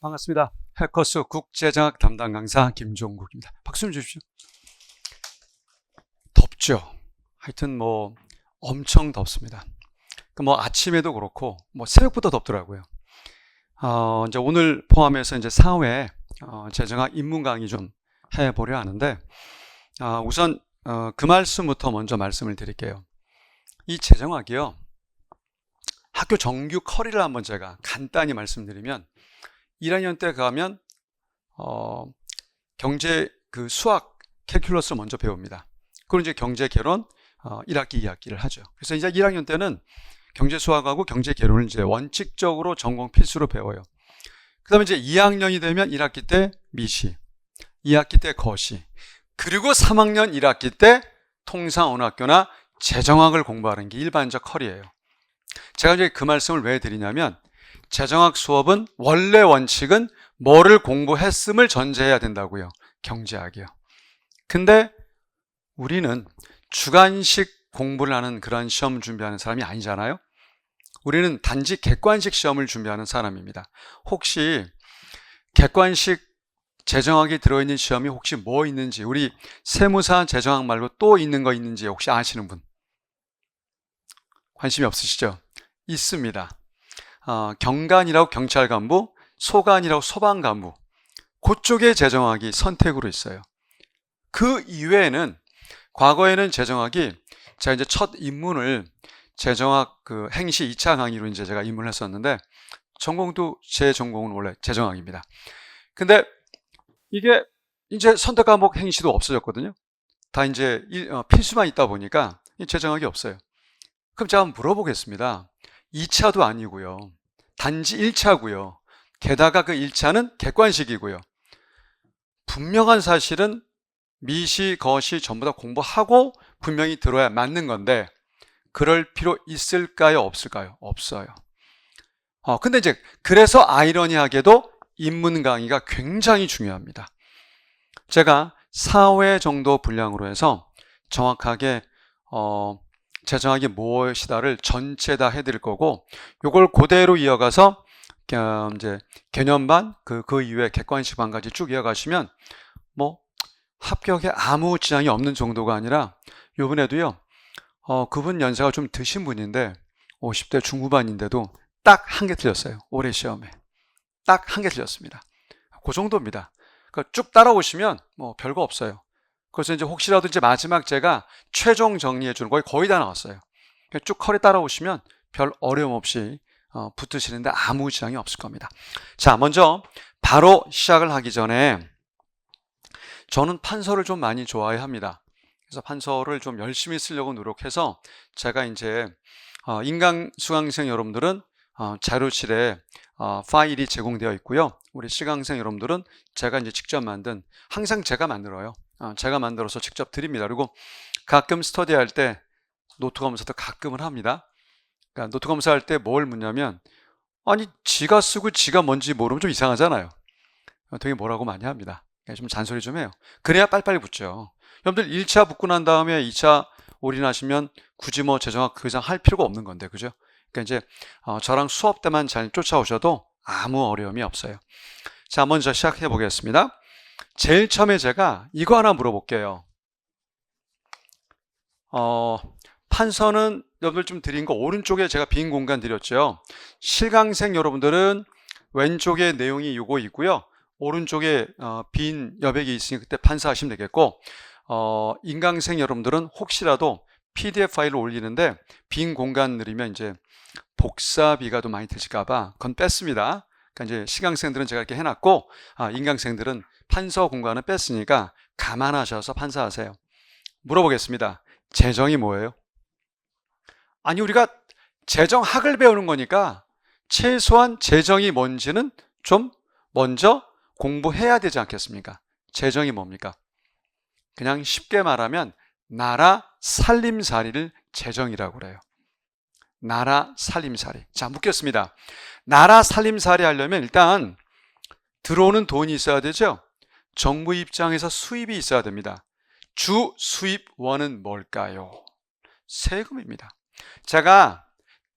반갑습니다. 해커스 국제장학 담당 강사 김종국입니다. 박수 좀 주십시오. 덥죠. 하여튼 엄청 덥습니다. 아침에도 그렇고 새벽부터 덥더라고요. 이제 오늘 포함해서 이제 4회 재정학 입문 강의 좀 해보려 하는데, 우선 그 말씀부터 먼저 말씀을 드릴게요. 이 재정학이요, 학교 정규 커리를 한번 제가 간단히 말씀드리면, 1학년 때 가면 경제 수학 캘큘러스를 먼저 배웁니다. 그리고 이제 경제 개론 1학기 2학기를 하죠. 그래서 이제 1학년 때는 경제 수학하고 경제 개론을 이제 원칙적으로 전공 필수로 배워요. 그다음에 이제 2학년이 되면 1학기 때 미시, 2학기 때 거시, 그리고 3학년 1학기 때 통상 어느 학교나 재정학을 공부하는 게 일반적 커리예요. 제가 이제 그 말씀을 왜 드리냐면, 재정학 수업은 원래 원칙은 뭐를 공부했음을 전제해야 된다고요. 경제학이요. 근데 우리는 주관식 공부를 하는 그런 시험 준비하는 사람이 아니잖아요. 우리는 단지 객관식 시험을 준비하는 사람입니다. 혹시 객관식 재정학이 들어있는 시험이 혹시 뭐 있는지, 우리 세무사 재정학 말고 또 있는 거 있는지 혹시 아시는 분? 관심이 없으시죠? 있습니다. 경관이라고 경찰간부, 소관이라고 소방간부, 그쪽의 재정학이 선택으로 있어요. 그 이외에는, 과거에는 재정학이, 제가 이제 첫 입문을 재정학 행시 2차 강의로 이제 제가 입문을 했었는데, 전공도 제 전공은 원래 재정학입니다. 근데 이게 이제 선택 과목 행시도 없어졌거든요. 다 이제 필수만 있다 보니까 재정학이 없어요. 그럼 제가 한번 물어보겠습니다. 2차도 아니고요. 단지 1차고요. 게다가 그 1차는 객관식이고요. 분명한 사실은 미시, 거시 전부 다 공부하고 분명히 들어야 맞는 건데, 그럴 필요 있을까요? 없을까요? 없어요. 근데 이제 그래서 아이러니하게도 입문 강의가 굉장히 중요합니다. 제가 4회 정도 분량으로 해서 정확하게 재정학이 무엇이다를 전체 다 해드릴 거고, 요걸 그대로 이어가서 이제 개념반, 그 이후에 객관식 반까지 쭉 이어가시면 합격에 아무 지장이 없는 정도가 아니라, 요번에도요, 그분 연세가 좀 드신 분인데 50대 중후반인데도 딱 한 개 틀렸어요. 올해 시험에 딱 한 개 틀렸습니다. 그 정도입니다. 그러니까 쭉 따라오시면 별거 없어요. 그래서 이제 혹시라도 이제 마지막 제가 최종 정리해 주는 거에 거의 다 나왔어요. 쭉 커리 따라오시면 별 어려움 없이 붙으시는데 아무 지장이 없을 겁니다. 자, 먼저 바로 시작을 하기 전에, 저는 판서를 좀 많이 좋아해 합니다. 그래서 판서를 좀 열심히 쓰려고 노력해서, 제가 이제 인강 수강생 여러분들은 자료실에 파일이 제공되어 있고요. 우리 시강생 여러분들은 제가 이제 직접 만든, 항상 제가 만들어요. 제가 만들어서 직접 드립니다. 그리고 가끔 스터디할 때 노트 검사도 가끔은 합니다. 그러니까 노트 검사할 때 뭘 묻냐면, 아니 지가 쓰고 지가 뭔지 모르면 좀 이상하잖아요. 되게 뭐라고 많이 합니다. 좀 잔소리 좀 해요. 그래야 빨리빨리 붙죠. 여러분들 1차 붙고 난 다음에 2차 올인하시면 굳이 재정학 그 이상 할 필요가 없는 건데, 그죠? 그러니까 이제 저랑 수업 때만 잘 쫓아오셔도 아무 어려움이 없어요. 자, 먼저 시작해 보겠습니다. 제일 처음에 제가 이거 하나 물어볼게요. 판서는 여러분들 좀 드린 거, 오른쪽에 제가 빈 공간 드렸죠. 실강생 여러분들은 왼쪽에 내용이 요거 있고요. 오른쪽에 빈 여백이 있으니 그때 판사하시면 되겠고, 인강생 여러분들은 혹시라도 PDF 파일을 올리는데 빈 공간 넣으면 이제 복사비가 더 많이 드실까봐 그건 뺐습니다. 그러니까 이제 시강생들은 제가 이렇게 해놨고, 인강생들은 판서 공간은 뺐으니까 감안하셔서 판사하세요. 물어보겠습니다. 재정이 뭐예요? 아니, 우리가 재정학을 배우는 거니까 최소한 재정이 뭔지는 좀 먼저 공부해야 되지 않겠습니까? 재정이 뭡니까? 그냥 쉽게 말하면 나라 살림살이를 재정이라고 그래요. 나라 살림살이. 자, 묻겠습니다. 나라 살림살이 하려면 일단 들어오는 돈이 있어야 되죠? 정부 입장에서 수입이 있어야 됩니다. 주 수입원은 뭘까요? 세금입니다. 제가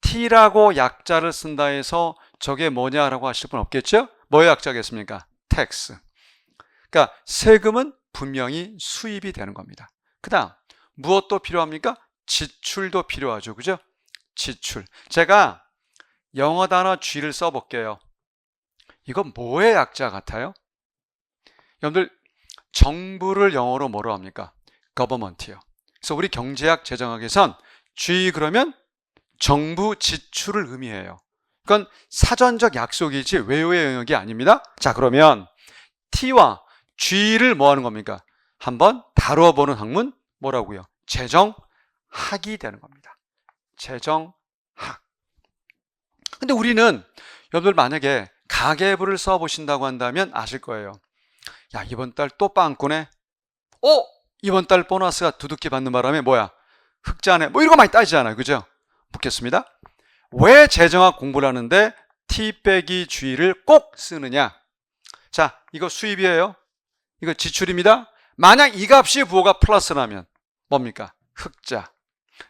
T라고 약자를 쓴다 해서 저게 뭐냐라고 하실 분 없겠죠? 뭐의 약자겠습니까? tax. 그러니까 세금은 분명히 수입이 되는 겁니다. 그 다음 무엇도 필요합니까? 지출도 필요하죠. 그죠? 지출. 제가 영어 단어 G를 써볼게요. 이건 뭐의 약자 같아요? 여러분들 정부를 영어로 뭐로 합니까? government이요. 그래서 우리 경제학 재정학에선 G 그러면 정부 지출을 의미해요. 그건 사전적 약속이지 외유의 영역이 아닙니다. 자, 그러면 T와 G를 뭐 하는 겁니까? 한번 다뤄보는 학문 뭐라고요? 재정학이 되는 겁니다. 재정학. 근데 우리는 여러분들 만약에 가계부를 써보신다고 한다면 아실 거예요. 야, 이번 달 또 빵꾸네. 이번 달 보너스가 두둑히 받는 바람에 뭐야? 흑자네. 뭐 이런 거 많이 따지잖아요. 그죠? 묻겠습니다. 왜 재정학 공부를 하는데 T 빼기 G를 꼭 쓰느냐? 자, 이거 수입이에요. 이거 지출입니다. 만약 이 값이 부호가 플러스라면 뭡니까? 흑자.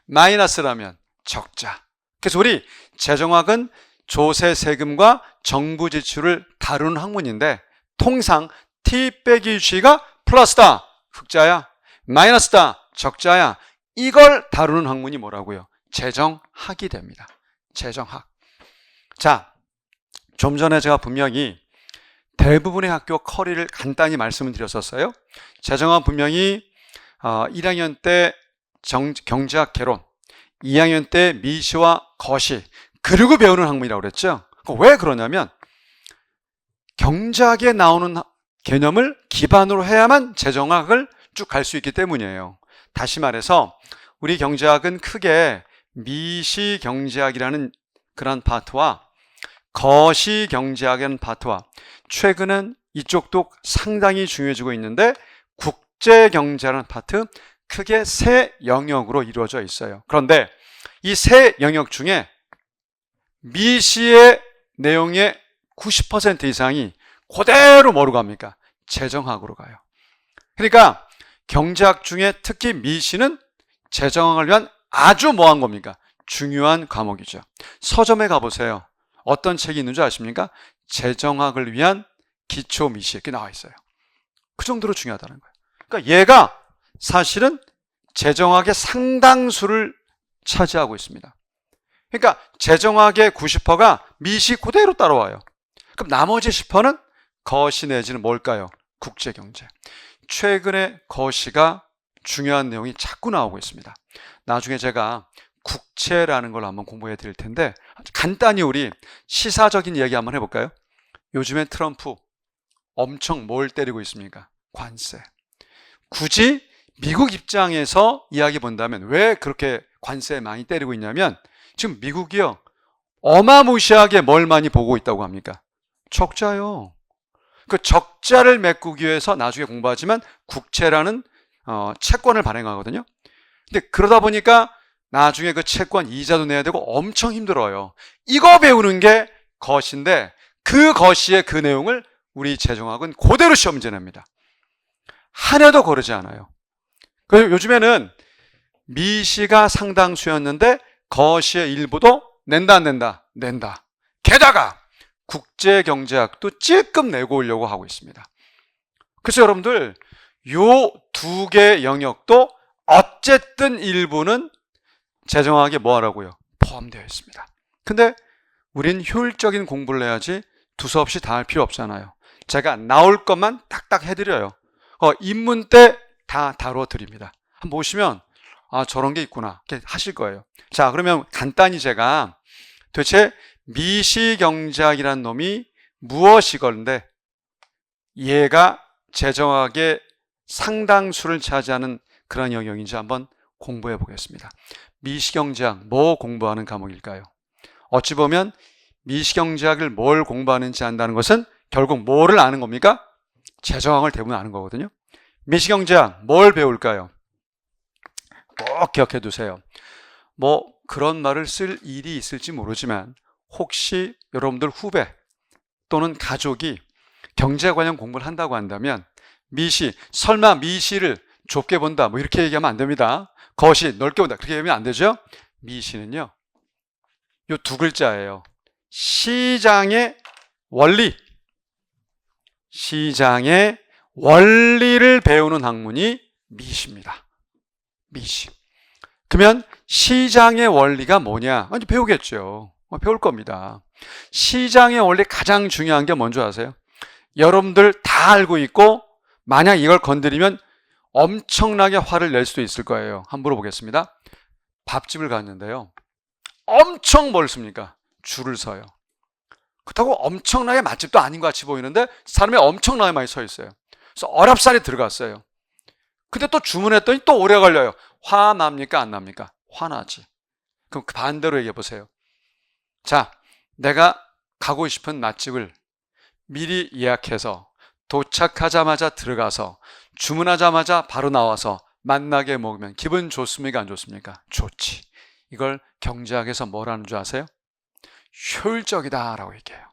마이너스라면 적자. 그래서 우리 재정학은 조세 세금과 정부 지출을 다루는 학문인데 통상 T 빼기 G가 플러스다. 흑자야. 마이너스다. 적자야. 이걸 다루는 학문이 뭐라고요? 재정학이 됩니다. 재정학. 자, 좀 전에 제가 분명히 대부분의 학교 커리를 간단히 말씀을 드렸었어요. 재정학 분명히 1학년 때 경제학 개론, 2학년 때 미시와 거시, 그리고 배우는 학문이라고 그랬죠. 왜 그러냐면 경제학에 나오는 개념을 기반으로 해야만 재정학을 쭉 갈 수 있기 때문이에요. 다시 말해서 우리 경제학은 크게 미시 경제학이라는 그런 파트와 거시 경제학이라는 파트와 최근은 이쪽도 상당히 중요해지고 있는데 국제 경제라는 파트, 크게 세 영역으로 이루어져 있어요. 그런데 이 세 영역 중에 미시의 내용의 90% 이상이 그대로 뭐로 갑니까? 재정학으로 가요. 그러니까 경제학 중에 특히 미시는 재정학을 위한 아주 뭐한 겁니까? 중요한 과목이죠. 서점에 가보세요. 어떤 책이 있는 줄 아십니까? 재정학을 위한 기초 미시 이렇게 나와 있어요. 그 정도로 중요하다는 거예요. 그러니까 얘가 사실은 재정학의 상당수를 차지하고 있습니다. 그러니까 재정학의 90%가 미시 그대로 따라와요. 그럼 나머지 10%는 거시 내지는 뭘까요? 국제경제. 최근에 거시가 중요한 내용이 자꾸 나오고 있습니다. 나중에 제가 국채라는 걸 한번 공부해 드릴 텐데 간단히 우리 시사적인 이야기 한번 해볼까요? 요즘에 트럼프 엄청 뭘 때리고 있습니까? 관세. 굳이 미국 입장에서 이야기 본다면 왜 그렇게 관세 많이 때리고 있냐면 지금 미국이요 어마무시하게 뭘 많이 보고 있다고 합니까? 적자요. 그 적자를 메꾸기 위해서 나중에 공부하지만 국채라는 채권을 발행하거든요. 근데 그러다 보니까 나중에 그 채권 이자도 내야 되고 엄청 힘들어요. 이거 배우는 게 거시인데 그 거시의 그 내용을 우리 재정학은 그대로 시험 문제 냅니다. 하나도 거르지 않아요. 그래서 요즘에는 미시가 상당수였는데 거시의 일부도 낸다 안 낸다? 낸다. 게다가 국제경제학도 찔끔 내고 오려고 하고 있습니다. 그래서 여러분들 요 두 개 영역도 어쨌든 일부는 재정학에 뭐 하라고요? 포함되어 있습니다. 근데 우린 효율적인 공부를 해야지 두서없이 다 할 필요 없잖아요. 제가 나올 것만 딱딱 해드려요. 입문 때 다 다뤄 드립니다. 한번 보시면 저런 게 있구나 이렇게 하실 거예요. 자, 그러면 간단히 제가 도대체 미시경제학이라는 놈이 무엇이건데 얘가 재정학의 상당수를 차지하는 그런 영역인지 한번 공부해 보겠습니다. 미시경제학 뭐 공부하는 과목일까요? 어찌 보면 미시경제학을 뭘 공부하는지 안다는 것은 결국 뭐를 아는 겁니까? 재정학을 대부분 아는 거거든요. 미시경제학 뭘 배울까요? 꼭 기억해 두세요. 뭐 그런 말을 쓸 일이 있을지 모르지만 혹시 여러분들 후배 또는 가족이 경제 관련 공부를 한다고 한다면 미시, 설마 미시를 좁게 본다 뭐 이렇게 얘기하면 안 됩니다. 거시 넓게 본다 그렇게 얘기하면 안 되죠. 미시는요 요 두 글자예요. 시장의 원리. 시장의 원리를 배우는 학문이 미시입니다. 미시. 그러면 시장의 원리가 뭐냐? 아니, 배우겠죠. 배울 겁니다. 시장의 원리 가장 중요한 게 뭔지 아세요? 여러분들 다 알고 있고 만약 이걸 건드리면 엄청나게 화를 낼 수도 있을 거예요. 한번 물어보겠습니다. 밥집을 갔는데요. 엄청 멀습니까? 줄을 서요. 그렇다고 엄청나게 맛집도 아닌 것 같이 보이는데 사람이 엄청나게 많이 서 있어요. 그래서 어렵사리 들어갔어요. 근데 또 주문했더니 또 오래 걸려요. 화 납니까? 안 납니까? 화나지. 그럼 반대로 얘기해 보세요. 자, 내가 가고 싶은 맛집을 미리 예약해서 도착하자마자 들어가서 주문하자마자 바로 나와서 만나게 먹으면 기분 좋습니까? 안 좋습니까? 좋지. 이걸 경제학에서 뭐라는 줄 아세요? 효율적이다라고 얘기해요.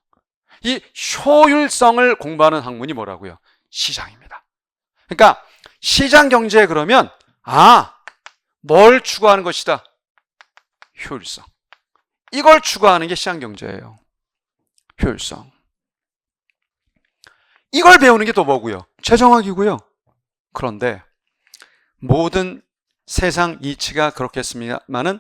이 효율성을 공부하는 학문이 뭐라고요? 시장입니다. 그러니까 시장 경제에 그러면 뭘 추구하는 것이다? 효율성. 이걸 추구하는 게 시장 경제예요. 효율성. 이걸 배우는 게 또 뭐고요? 재정학이고요. 그런데 모든 세상 이치가 그렇겠습니다만은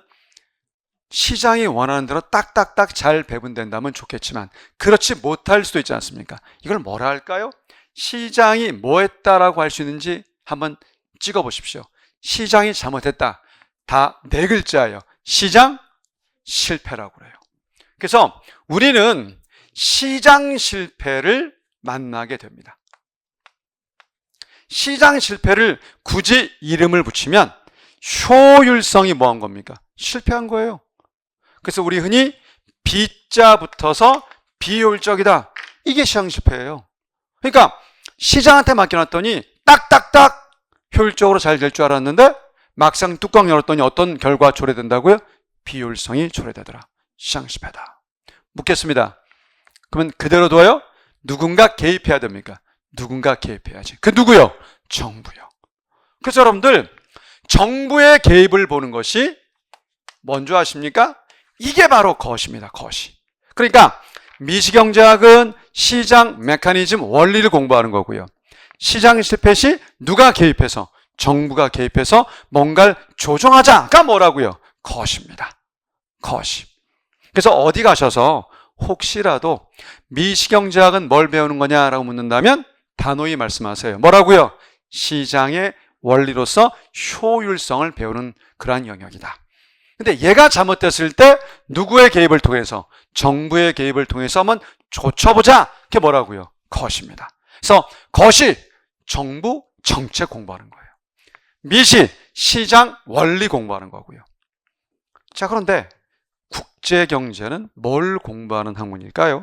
시장이 원하는 대로 딱딱딱 잘 배분된다면 좋겠지만 그렇지 못할 수도 있지 않습니까? 이걸 뭐라 할까요? 시장이 뭐 했다라고 할 수 있는지 한번 찍어 보십시오. 시장이 잘못했다. 다 네 글자예요. 시장 실패라고 그래요. 그래서 우리는 시장 실패를 만나게 됩니다. 시장 실패를 굳이 이름을 붙이면 효율성이 뭐한 겁니까? 실패한 거예요. 그래서 우리 흔히 B자 붙어서 비효율적이다. 이게 시장 실패예요. 그러니까 시장한테 맡겨놨더니 딱딱딱 효율적으로 잘 될 줄 알았는데 막상 뚜껑 열었더니 어떤 결과 초래된다고요? 비효율성이 초래되더라. 시장 실패다. 묻겠습니다. 그러면 그대로 둬요? 누군가 개입해야 됩니까? 누군가 개입해야지. 그 누구요? 정부요. 그래서 여러분들 정부의 개입을 보는 것이 뭔지 아십니까? 이게 바로 것입니다. 것이. 그러니까 미시경제학은 시장 메커니즘 원리를 공부하는 거고요. 시장 실패 시 누가 개입해서? 정부가 개입해서 뭔가를 조정하자가 뭐라고요? 것입니다. 것이. 그래서 어디 가셔서 혹시라도 미시경제학은 뭘 배우는 거냐라고 묻는다면 단호히 말씀하세요. 뭐라고요? 시장의 원리로서 효율성을 배우는 그러한 영역이다. 근데 얘가 잘못됐을 때 누구의 개입을 통해서? 정부의 개입을 통해서 한번 고쳐보자. 그게 뭐라고요? 것입니다. 그래서 것이 정부 정책 공부하는 거예요. 미시 시장 원리 공부하는 거고요. 자, 그런데 국제경제는 뭘 공부하는 학문일까요?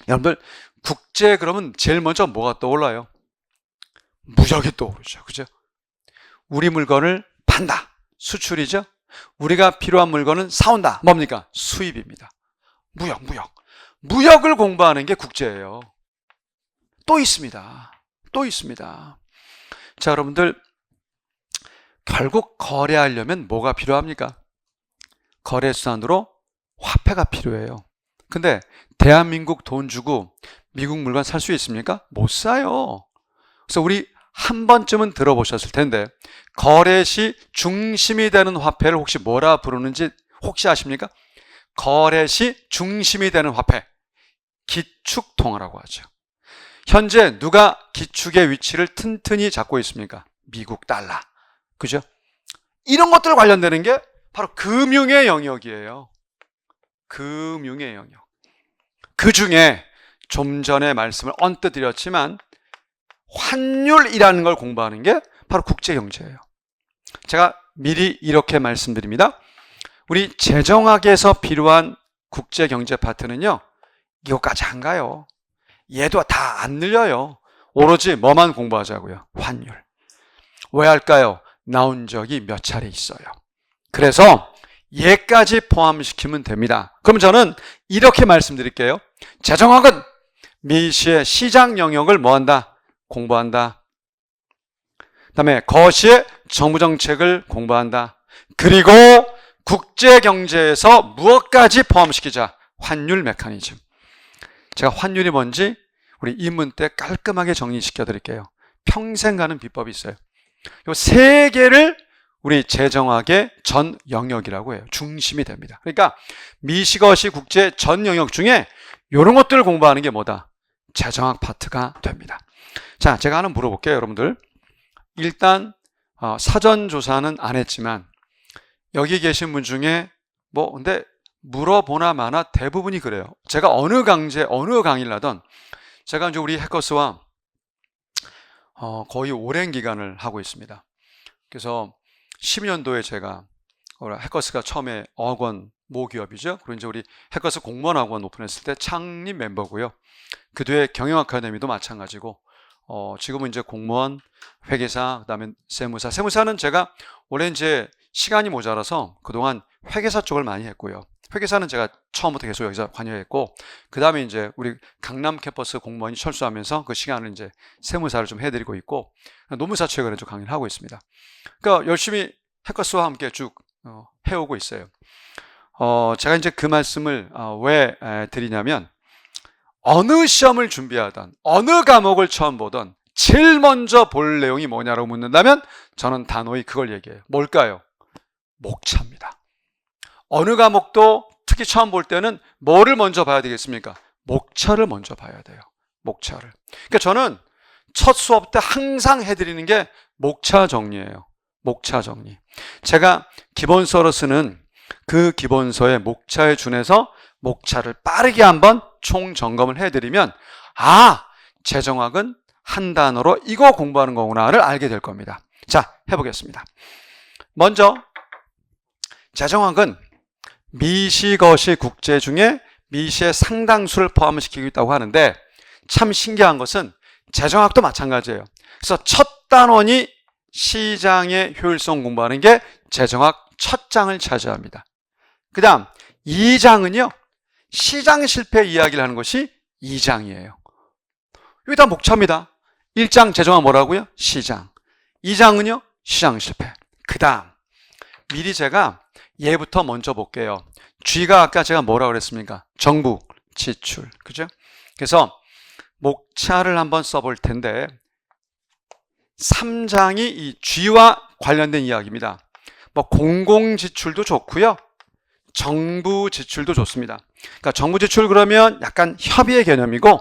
여러분들 국제 그러면 제일 먼저 뭐가 떠올라요? 무역이 떠오르죠. 그죠? 우리 물건을 판다. 수출이죠. 우리가 필요한 물건은 사온다. 뭡니까? 수입입니다. 무역. 무역을 공부하는 게 국제예요. 또 있습니다. 자, 여러분들 결국 거래하려면 뭐가 필요합니까? 거래수단으로 화폐가 필요해요. 근데 대한민국 돈 주고 미국 물건 살 수 있습니까? 못 사요. 그래서 우리 한 번쯤은 들어보셨을 텐데 거래 시 중심이 되는 화폐를 혹시 뭐라 부르는지 혹시 아십니까? 거래 시 중심이 되는 화폐, 기축통화라고 하죠. 현재 누가 기축의 위치를 튼튼히 잡고 있습니까? 미국 달러. 그죠? 이런 것들 관련되는 게 바로 금융의 영역이에요. 금융의 영역. 그 중에 좀 전에 말씀을 언뜻 드렸지만 환율이라는 걸 공부하는 게 바로 국제경제예요. 제가 미리 이렇게 말씀드립니다. 우리 재정학에서 필요한 국제경제 파트는요, 이거까지 안 가요. 얘도 다 안 늘려요. 오로지 뭐만 공부하자고요? 환율. 왜 할까요? 나온 적이 몇 차례 있어요. 그래서 얘까지 포함시키면 됩니다. 그럼 저는 이렇게 말씀드릴게요. 재정학은 미시의 시장 영역을 뭐한다? 공부한다. 그 다음에 거시의 정부정책을 공부한다. 그리고 국제경제에서 무엇까지 포함시키자? 환율 메커니즘. 제가 환율이 뭔지 우리 입문 때 깔끔하게 정리시켜 드릴게요. 평생 가는 비법이 있어요. 이 세 개를 우리 재정학의 전 영역이라고 해요. 중심이 됩니다. 그러니까 미시거시 국제 전 영역 중에 이런 것들을 공부하는 게 뭐다? 재정학 파트가 됩니다. 자, 제가 하나 물어볼게요, 여러분들. 일단 사전 조사는 안 했지만 여기 계신 분 중에 근데 물어보나 마나 대부분이 그래요. 제가 어느 강의를 하던 제가 이제 우리 해커스와 거의 오랜 기간을 하고 있습니다. 그래서 12년도에 제가 해커스가 처음에 어학원 모기업이죠. 그리고 이제 우리 해커스 공무원학원 오픈했을 때 창립 멤버고요. 그 뒤에 경영 아카데미도 마찬가지고 지금은 이제 공무원, 회계사, 그다음에 세무사. 세무사는 제가 원래 이제 시간이 모자라서 그동안 회계사 쪽을 많이 했고요. 회계사는 제가 처음부터 계속 여기서 관여했고, 그 다음에 이제 우리 강남 캠퍼스 공무원이 철수하면서 그 시간을 이제 세무사를 좀 해드리고 있고, 노무사 최근에 좀 강의를 하고 있습니다. 그러니까 열심히 해커스와 함께 쭉 해오고 있어요. 제가 이제 그 말씀을 왜 드리냐면, 어느 시험을 준비하던 어느 과목을 처음 보던 제일 먼저 볼 내용이 뭐냐고 묻는다면 저는 단호히 그걸 얘기해요. 뭘까요? 목차입니다. 어느 과목도 특히 처음 볼 때는 뭐를 먼저 봐야 되겠습니까? 목차를 먼저 봐야 돼요. 목차를. 그러니까 저는 첫 수업 때 항상 해드리는 게 목차 정리예요. 목차 정리. 제가 기본서로 쓰는 그 기본서의 목차에 준해서 목차를 빠르게 한번 총점검을 해드리면 재정학은 한 단어로 이거 공부하는 거구나를 알게 될 겁니다. 자, 해보겠습니다. 먼저 재정학은 미시거시 국제 중에 미시의 상당수를 포함시키고 있다고 하는데, 참 신기한 것은 재정학도 마찬가지예요. 그래서 첫 단원이 시장의 효율성 공부하는 게 재정학 첫 장을 차지합니다. 그 다음 2장은요 시장 실패 이야기를 하는 것이 2장이에요. 여기 다 목차입니다. 1장 재정학 뭐라고요? 시장. 2장은요 시장 실패. 그 다음 미리 제가 얘부터 먼저 볼게요. G가 아까 제가 뭐라고 그랬습니까? 정부, 지출. 그죠? 그래서 목차를 한번 써볼 텐데 3장이 이 G와 관련된 이야기입니다. 공공지출도 좋고요. 정부 지출도 좋습니다. 그러니까 정부 지출 그러면 약간 협의의 개념이고,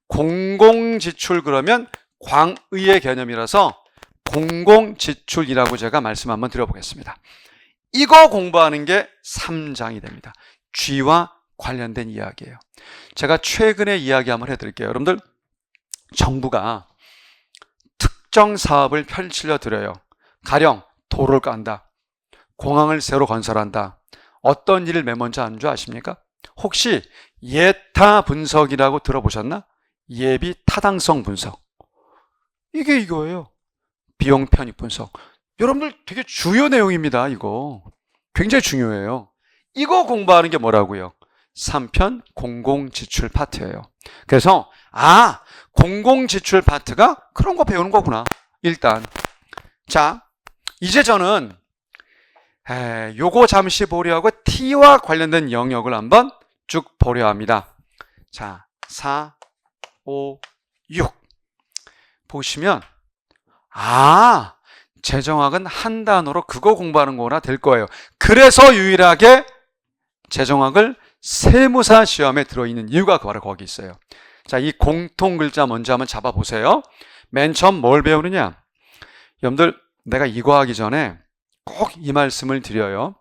공공지출 그러면 광의의 개념이라서 공공지출이라고 제가 말씀 한번 드려보겠습니다. 이거 공부하는 게 3장이 됩니다. G와 관련된 이야기예요. 제가 최근에 이야기 한번 해드릴게요. 여러분들, 정부가 특정 사업을 펼치려 드려요. 가령 도로를 깐다, 공항을 새로 건설한다. 어떤 일을 맨 먼저 하는 줄 아십니까? 혹시 예타 분석이라고 들어보셨나? 예비 타당성 분석. 이게 이거예요. 비용 편익 분석. 여러분들 되게 주요 내용입니다. 이거 굉장히 중요해요. 이거 공부하는 게 뭐라고요? 3편 공공지출 파트예요. 그래서 공공지출 파트가 그런 거 배우는 거구나. 일단 자, 이제 저는 요거 잠시 보려 하고 T와 관련된 영역을 한번 쭉 보려 합니다. 자, 4, 5, 6 보시면 재정학은 한 단어로 그거 공부하는 거나 될 거예요. 그래서 유일하게 재정학을 세무사 시험에 들어있는 이유가 바로 거기 있어요. 자, 이 공통 글자 먼저 한번 잡아보세요. 맨 처음 뭘 배우느냐? 여러분들, 내가 이거 하기 전에 꼭 이 말씀을 드려요.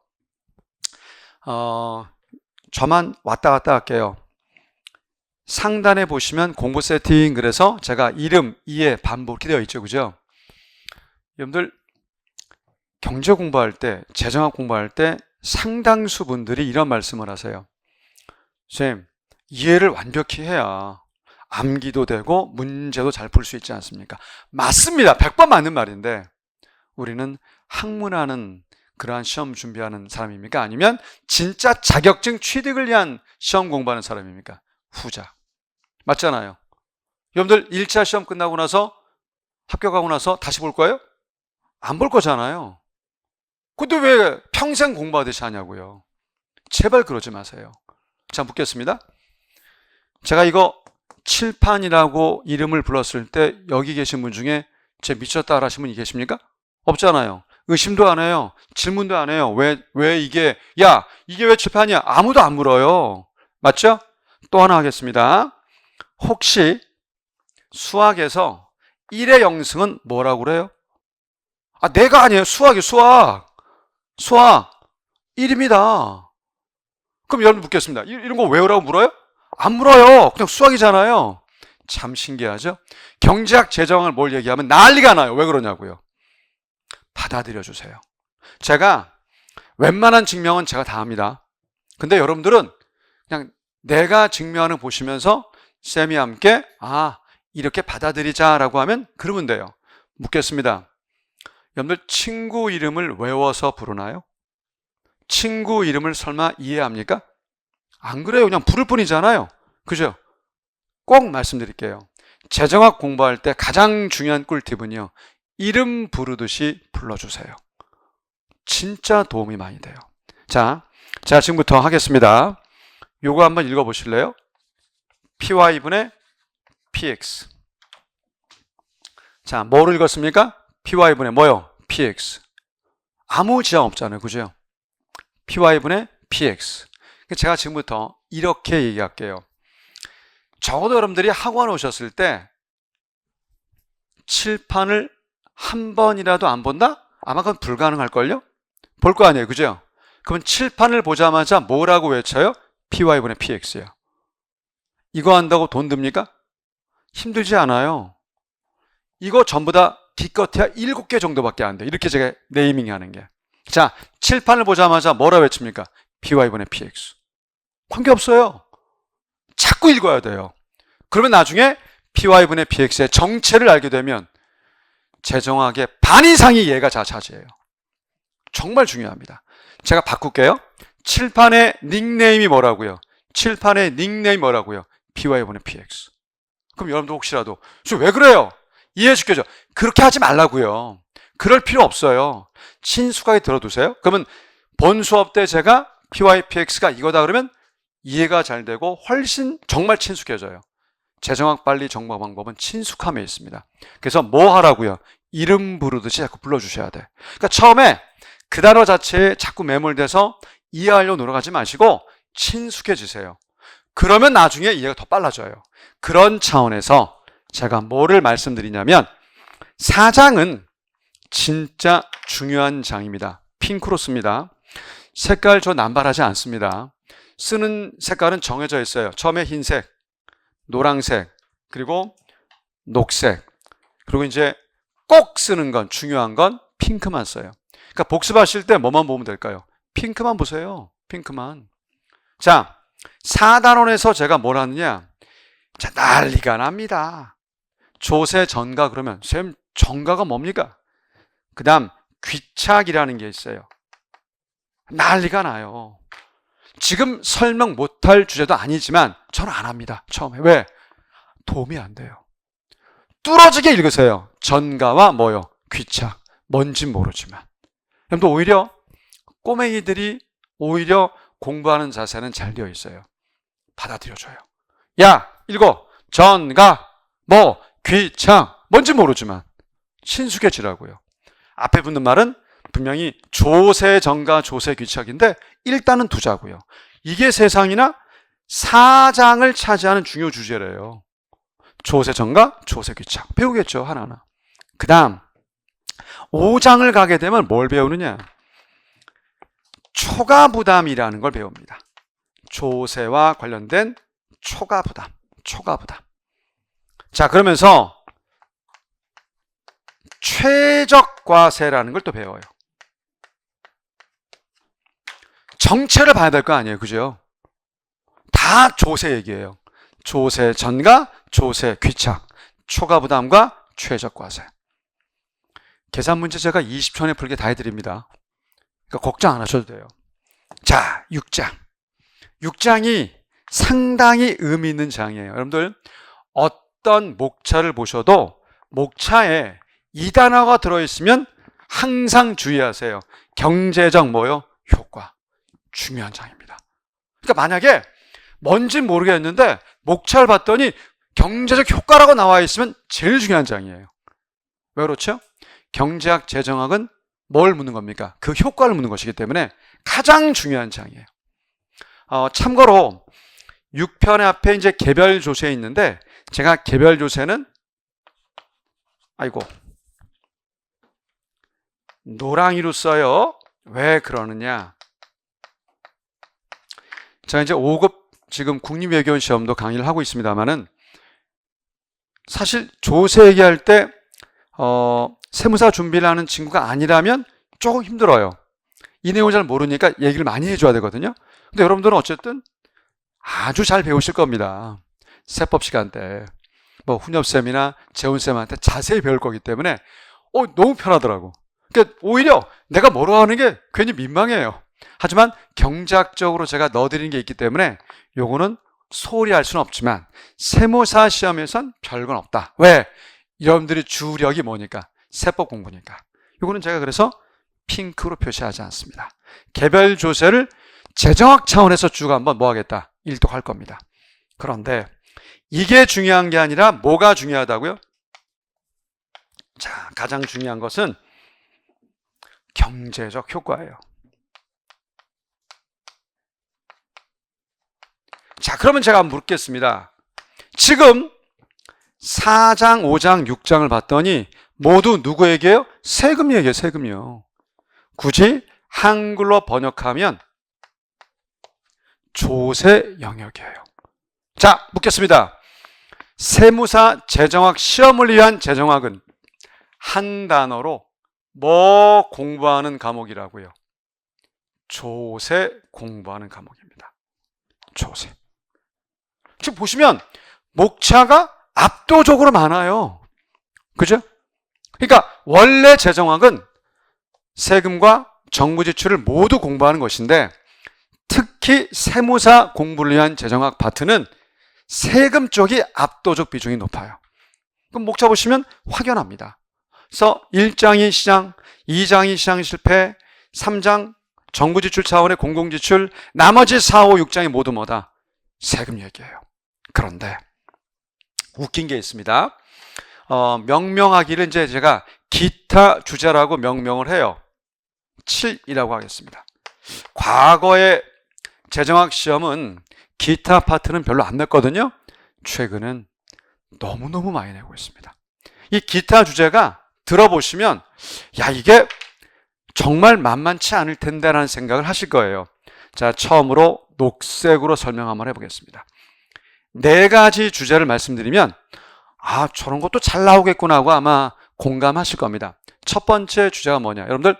저만 왔다 갔다 할게요. 상단에 보시면 공부 세팅, 그래서 제가 이름, 이해, 반복 이렇게 되어 있죠. 그죠? 여러분들, 경제 공부할 때, 재정학 공부할 때 상당수 분들이 이런 말씀을 하세요. 선생님, 이해를 완벽히 해야 암기도 되고 문제도 잘 풀 수 있지 않습니까? 맞습니다. 100번 맞는 말인데, 우리는 학문하는 그러한 시험 준비하는 사람입니까? 아니면 진짜 자격증 취득을 위한 시험 공부하는 사람입니까? 후자. 맞잖아요. 여러분들 1차 시험 끝나고 나서 합격하고 나서 다시 볼 거예요? 안 볼 거잖아요. 근데 왜 평생 공부하듯이 하냐고요. 제발 그러지 마세요. 자, 묻겠습니다. 제가 이거 칠판이라고 이름을 불렀을 때 여기 계신 분 중에 쟤 미쳤다 하시는 분이 계십니까? 없잖아요. 의심도 안 해요. 질문도 안 해요. 왜 이게, 야, 이게 왜 칠판이야? 아무도 안 물어요. 맞죠? 또 하나 하겠습니다. 혹시 수학에서 1의 영승은 뭐라고 그래요? 아, 내가 아니에요. 수학이에요. 수학 1입니다. 그럼 여러분 묻겠습니다. 이런 거 외우라고 물어요? 안 물어요. 그냥 수학이잖아요. 참 신기하죠? 경제학 재정을 뭘 얘기하면 난리가 나요. 왜 그러냐고요. 받아들여 주세요. 제가 웬만한 증명은 제가 다 합니다. 근데 여러분들은 그냥 내가 증명하는 거 보시면서 쌤이 함께 이렇게 받아들이자라고 하면 그러면 돼요. 묻겠습니다. 여러분들 친구 이름을 외워서 부르나요? 친구 이름을 설마 이해합니까? 안 그래요. 그냥 부를 뿐이잖아요. 그죠? 꼭 말씀드릴게요. 재정학 공부할 때 가장 중요한 꿀팁은요. 이름 부르듯이 불러주세요. 진짜 도움이 많이 돼요. 자, 제가 지금부터 하겠습니다. 요거 한번 읽어보실래요? py분의 px. 자, 뭐를 읽었습니까? py분의 뭐요? px. 아무 지장 없잖아요. 그죠? py분의 px. 제가 지금부터 이렇게 얘기할게요. 적어도 여러분들이 학원 오셨을 때 칠판을 한 번이라도 안 본다? 아마 그건 불가능할걸요? 볼 거 아니에요. 그죠? 그러면 칠판을 보자마자 뭐라고 외쳐요? py분의 px요. 이거 한다고 돈 듭니까? 힘들지 않아요. 이거 전부 다 기껏해야 7개 정도밖에 안 돼요. 이렇게 제가 네이밍 하는 게. 자, 칠판을 보자마자 뭐라 외칩니까? py분의 px. 관계없어요. 자꾸 읽어야 돼요. 그러면 나중에 py분의 px의 정체를 알게 되면 재정학의 반 이상이 얘가 차지해요. 정말 중요합니다. 제가 바꿀게요. 칠판의 닉네임이 뭐라고요? 칠판의 닉네임이 뭐라고요? py분의 px. 그럼 여러분도 혹시라도 왜 그래요? 이해해 줄게요. 그렇게 하지 말라고요. 그럴 필요 없어요. 친숙하게 들어두세요. 그러면 본 수업 때 제가 pypx가 이거다 그러면 이해가 잘 되고 훨씬 정말 친숙해져요. 재정학 빨리 정보 방법은 친숙함에 있습니다. 그래서 뭐 하라고요? 이름 부르듯이 자꾸 불러주셔야 돼. 그러니까 처음에 그 단어 자체에 자꾸 매몰돼서 이해하려고 노력하지 마시고 친숙해지세요. 그러면 나중에 이해가 더 빨라져요. 그런 차원에서 제가 뭐를 말씀드리냐면 4장은 진짜 중요한 장입니다. 핑크로 씁니다. 색깔 저 남발하지 않습니다. 쓰는 색깔은 정해져 있어요. 처음에 흰색, 노란색, 그리고 녹색, 그리고 이제 꼭 쓰는 건 중요한 건 핑크만 써요. 그러니까 복습하실 때 뭐만 보면 될까요? 핑크만 보세요. 핑크만. 자, 4단원에서 제가 뭘 하느냐? 자, 난리가 납니다. 조세 전가 그러면 쌤 전가가 뭡니까? 그 다음 귀착이라는 게 있어요. 난리가 나요. 지금 설명 못할 주제도 아니지만 저는 안 합니다. 처음에. 왜? 도움이 안 돼요. 뚫어지게 읽으세요. 전가와 뭐요? 귀착. 뭔지 모르지만. 그럼 또 오히려 꼬맹이들이 오히려 공부하는 자세는 잘 되어 있어요. 받아들여줘요. 야, 읽어. 전가, 뭐, 귀착. 뭔지 모르지만 친숙해지라고요. 앞에 붙는 말은 분명히 조세 전가, 조세 귀착인데 일단은 두자고요. 이게 세상이나 4장을 차지하는 중요 주제래요. 조세 전가, 조세 귀착. 배우겠죠, 하나하나. 그 다음 5장을 가게 되면 뭘 배우느냐? 초과부담이라는 걸 배웁니다. 조세와 관련된 초과부담. 자, 그러면서 최적과세라는 걸 또 배워요. 정체를 봐야 될 거 아니에요. 그죠? 다 조세 얘기예요. 조세 전가, 조세 귀착, 초과부담과 최적과세. 계산 문제 제가 20초에 풀게 다 해드립니다. 그러니까 걱정 안 하셔도 돼요. 자, 6장. 6장이 상당히 의미 있는 장이에요. 여러분들 어떤 목차를 보셔도 목차에 이 단어가 들어있으면 항상 주의하세요. 경제적 뭐요? 효과. 중요한 장입니다. 그러니까 만약에 뭔진 모르겠는데 목차를 봤더니 경제적 효과라고 나와 있으면 제일 중요한 장이에요. 왜 그렇죠? 경제학, 재정학은 뭘 묻는 겁니까? 그 효과를 묻는 것이기 때문에 가장 중요한 장이에요. 참고로 6편의 앞에 이제 개별 조세 있는데, 제가 개별 조세는 노랑이로 써요. 왜 그러느냐? 제가 이제 5급 지금 국립외교원 시험도 강의를 하고 있습니다만은, 사실 조세 얘기할 때 세무사 준비를 하는 친구가 아니라면 조금 힘들어요. 이 내용을 잘 모르니까 얘기를 많이 해줘야 되거든요. 근데 여러분들은 어쨌든 아주 잘 배우실 겁니다. 세법 시간 때 뭐 훈협쌤이나 재훈쌤한테 자세히 배울 거기 때문에 너무 편하더라고. 그러니까 오히려 내가 뭐로 하는 게 괜히 민망해요. 하지만 경제학적으로 제가 넣어드리는 게 있기 때문에 요거는 소홀히 할 수는 없지만 세무사 시험에선 별건 없다. 왜? 여러분들이 주력이 뭐니까? 세법 공부니까. 요거는 제가 그래서 핑크로 표시하지 않습니다. 개별 조세를 재정학 차원에서 쭉 한번 뭐 하겠다? 일독할 겁니다. 그런데 이게 중요한 게 아니라 뭐가 중요하다고요? 자, 가장 중요한 것은 경제적 효과예요. 자, 그러면 제가 한번 묻겠습니다. 지금 4장, 5장, 6장을 봤더니 모두 누구 얘기예요? 세금 얘기예요. 세금이요. 굳이 한글로 번역하면 조세 영역이에요. 자, 묻겠습니다. 세무사 재정학 시험을 위한 재정학은 한 단어로 뭐 공부하는 과목이라고요? 조세 공부하는 과목입니다. 조세. 지금 보시면 목차가 압도적으로 많아요. 그죠? 그러니까 원래 재정학은 세금과 정부 지출을 모두 공부하는 것인데, 특히 세무사 공부를 위한 재정학 파트는 세금 쪽이 압도적 비중이 높아요. 그럼 목차 보시면 확연합니다. 그래서 1장이 시장, 2장이 시장 실패, 3장 정부 지출 차원의 공공지출, 나머지 4, 5, 6장이 모두 뭐다? 세금 얘기예요. 그런데 웃긴 게 있습니다. 명명하기를 이제 제가 기타 주제라고 명명을 해요. 7이라고 하겠습니다. 과거의 재정학 시험은 기타 파트는 별로 안 냈거든요. 최근은 너무너무 많이 내고 있습니다. 이 기타 주제가 들어보시면 이게 정말 만만치 않을 텐데 라는 생각을 하실 거예요. 자, 처음으로 녹색으로 설명 한번 해보겠습니다. 4가지 주제를 말씀드리면 저런 것도 잘 나오겠구나 하고 아마 공감하실 겁니다. 첫 번째 주제가 뭐냐? 여러분들,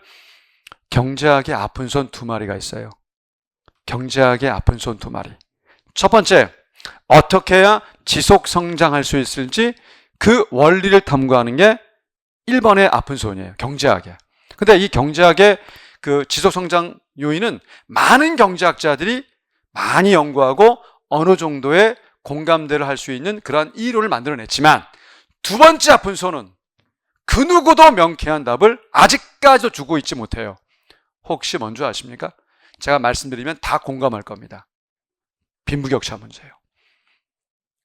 경제학의 아픈 손 2마리가 있어요. 경제학의 아픈 손 2마리. 첫 번째, 어떻게 해야 지속 성장할 수 있을지 그 원리를 탐구하는 게 1번의 아픈 손이에요. 경제학에. 근데 이 경제학의 그 지속 성장 요인은 많은 경제학자들이 많이 연구하고 어느 정도의 공감대를 할 수 있는 그런 이론을 만들어냈지만, 두 번째 아픈 손은 그 누구도 명쾌한 답을 아직까지도 주고 있지 못해요. 혹시 뭔지 아십니까? 제가 말씀드리면 다 공감할 겁니다. 빈부격차 문제예요.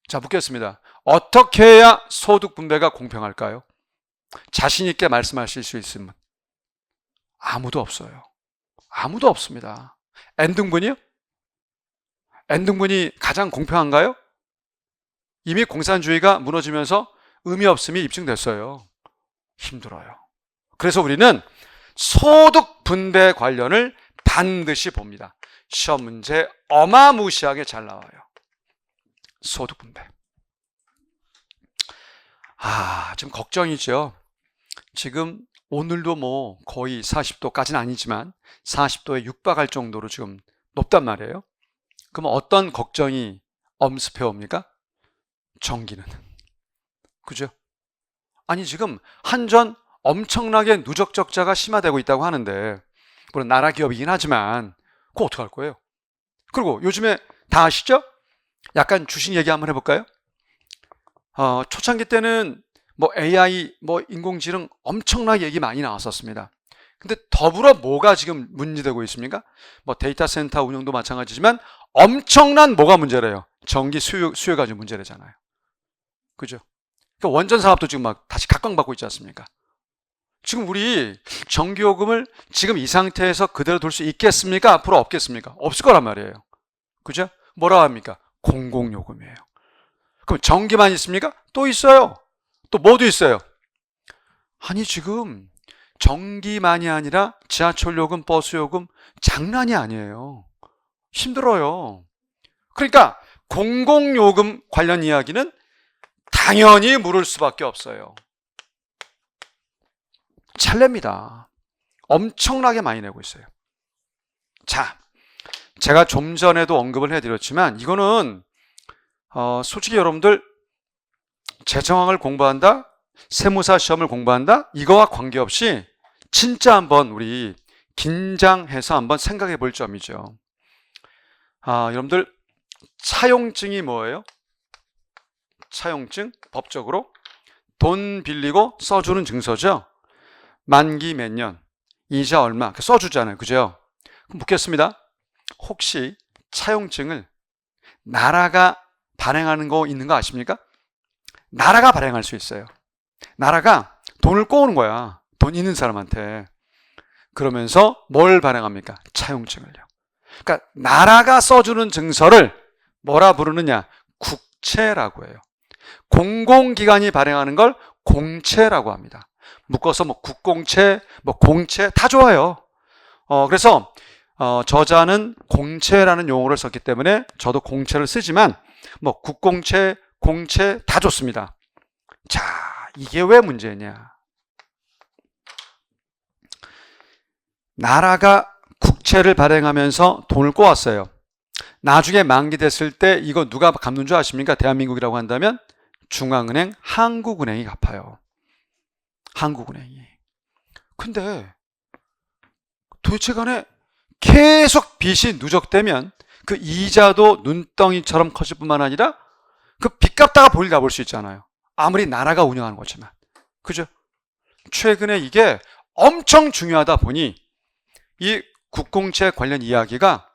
자, 묻겠습니다. 어떻게 해야 소득 분배가 공평할까요? 자신 있게 말씀하실 수 있으면. 아무도 없어요. 아무도 없습니다. N등분이요? N등분이 가장 공평한가요? 이미 공산주의가 무너지면서 의미 없음이 입증됐어요. 힘들어요. 그래서 우리는 소득 분배 관련을 반드시 봅니다. 시험 문제 어마무시하게 잘 나와요. 소득 분배. 좀 걱정이죠. 지금 오늘도 뭐 거의 40도까지는 아니지만 40도에 육박할 정도로 지금 높단 말이에요. 그럼 어떤 걱정이 엄습해 옵니까? 전기는. 그죠? 아니, 지금 한전 엄청나게 누적 적자가 심화되고 있다고 하는데, 물론 나라 기업이긴 하지만 그거 어떡할 거예요? 그리고 요즘에 다 아시죠? 약간 주식 얘기 한번 해볼까요? 초창기 때는 뭐 AI, 뭐 인공지능 엄청나게 얘기 많이 나왔었습니다. 근데 더불어 뭐가 지금 문제되고 있습니까? 뭐 데이터 센터 운영도 마찬가지지만 엄청난 뭐가 문제래요? 전기 수요가 지금 문제되잖아요. 그죠? 그러니까 원전 사업도 지금 막 다시 각광받고 있지 않습니까? 지금 우리 전기요금을 지금 이 상태에서 그대로 둘 수 있겠습니까? 앞으로 없겠습니까? 없을 거란 말이에요. 그죠? 뭐라고 합니까? 공공요금이에요. 그럼 전기만 있습니까? 또 있어요. 또 뭐도 있어요. 아니 지금 전기만이 아니라 지하철 요금, 버스 요금 장난이 아니에요. 힘들어요. 그러니까 공공요금 관련 이야기는 당연히 물을 수밖에 없어요. 찰렙니다. 엄청나게 많이 내고 있어요. 자, 제가 좀 전에도 언급을 해드렸지만 이거는 솔직히 여러분들 재정학을 공부한다, 세무사 시험을 공부한다, 이거와 관계없이 진짜 한번 우리 긴장해서 한번 생각해 볼 점이죠. 여러분들 차용증이 뭐예요? 차용증 법적으로 돈 빌리고 써주는 증서죠. 만기 몇 년, 이자 얼마 써주잖아요. 그죠? 그럼 묻겠습니다. 혹시 차용증을 나라가 발행하는 거 있는 거 아십니까? 나라가 발행할 수 있어요. 나라가 돈을 꼬우는 거야. 돈 있는 사람한테. 그러면서 뭘 발행합니까? 차용증을요. 그러니까 나라가 써주는 증서를 뭐라 부르느냐? 국채라고 해요. 공공기관이 발행하는 걸 공채라고 합니다. 묶어서 뭐 국공채, 뭐 공채 다 좋아요. 그래서 저자는 공채라는 용어를 썼기 때문에 저도 공채를 쓰지만 뭐 국공채, 공채 다 좋습니다. 자, 이게 왜 문제냐? 나라가 국채를 발행하면서 돈을 꼬았어요. 나중에 만기됐을 때 이거 누가 갚는 줄 아십니까? 대한민국이라고 한다면 중앙은행, 한국은행이 갚아요. 한국은행이. 근데 도대체 간에 계속 빚이 누적되면 그 이자도 눈덩이처럼 커질 뿐만 아니라 그 빚 갚다가 볼일 다 볼 수 있잖아요. 아무리 나라가 운영하는 거지만. 그죠? 최근에 이게 엄청 중요하다 보니 이 국공채 관련 이야기가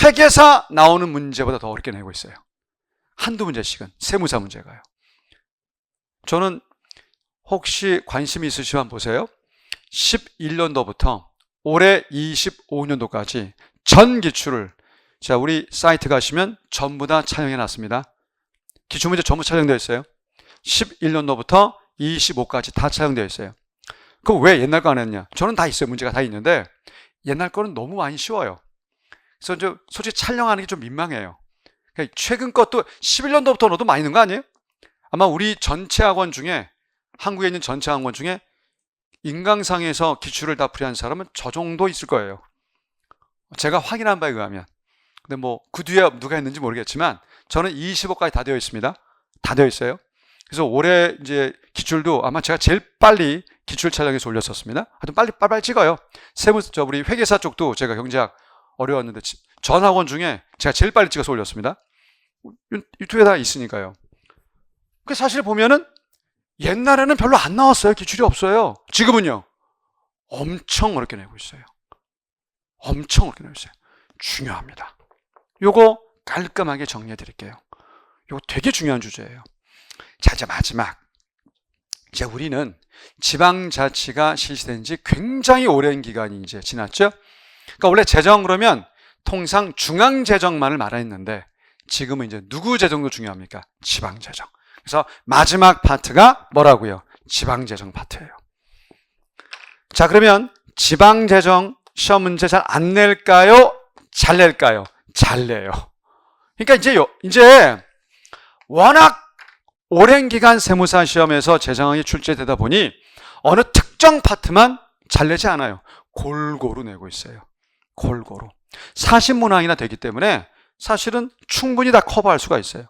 회계사 나오는 문제보다 더 어렵게 내고 있어요. 한두 문제씩은 세무사 문제가요. 저는 혹시 관심이 있으시면 보세요. 11년도부터 올해 25년도까지 전 기출을 자 우리 사이트 가시면 전부 다 촬영해 놨습니다. 기출문제 전부 촬영되어 있어요. 11년도부터 25까지 다 촬영되어 있어요. 그럼 왜 옛날 거 안 했냐? 저는 다 있어요. 문제가 다 있는데 옛날 거는 너무 많이 쉬워요. 그래서 저 솔직히 촬영하는 게 좀 민망해요. 최근 것도 11년도부터 넣어도 많이 있는 거 아니에요? 아마 우리 전체 학원 중에 한국에 있는 전체 학원 중에 인강상에서 기출을 다 풀이한 사람은 저 정도 있을 거예요. 제가 확인한 바에 의하면. 근데 뭐 그 뒤에 누가 했는지 모르겠지만 저는 25까지 다 되어 있습니다. 다 되어 있어요. 그래서 올해 이제 기출도 아마 제가 제일 빨리 기출 촬영해서 올렸었습니다. 하여튼 빨리 찍어요. 우리 회계사 쪽도 제가 경제학 어려웠는데 전 학원 중에 제가 제일 빨리 찍어서 올렸습니다. 유튜브에 다 있으니까요. 그 사실 보면은 옛날에는 별로 안 나왔어요. 기출이 없어요. 지금은요. 엄청 어렵게 내고 있어요. 엄청 어렵게 내고 있어요. 중요합니다. 요거 깔끔하게 정리해 드릴게요. 요거 되게 중요한 주제예요. 자, 이제 마지막. 이제 우리는 지방자치가 실시된 지 굉장히 오랜 기간이 이제 지났죠. 그러니까 원래 재정 그러면 통상 중앙재정만을 말했는데 지금은 이제 누구 재정도 중요합니까? 지방재정. 그래서 마지막 파트가 뭐라고요? 지방재정 파트예요. 자, 그러면 지방재정 시험 문제 잘 안 낼까요? 잘 낼까요? 잘 내요. 그러니까 이제 워낙 오랜 기간 세무사 시험에서 재정학이 출제되다 보니 어느 특정 파트만 잘 내지 않아요. 골고루 내고 있어요. 골고루. 40문항이나 되기 때문에 사실은 충분히 다 커버할 수가 있어요.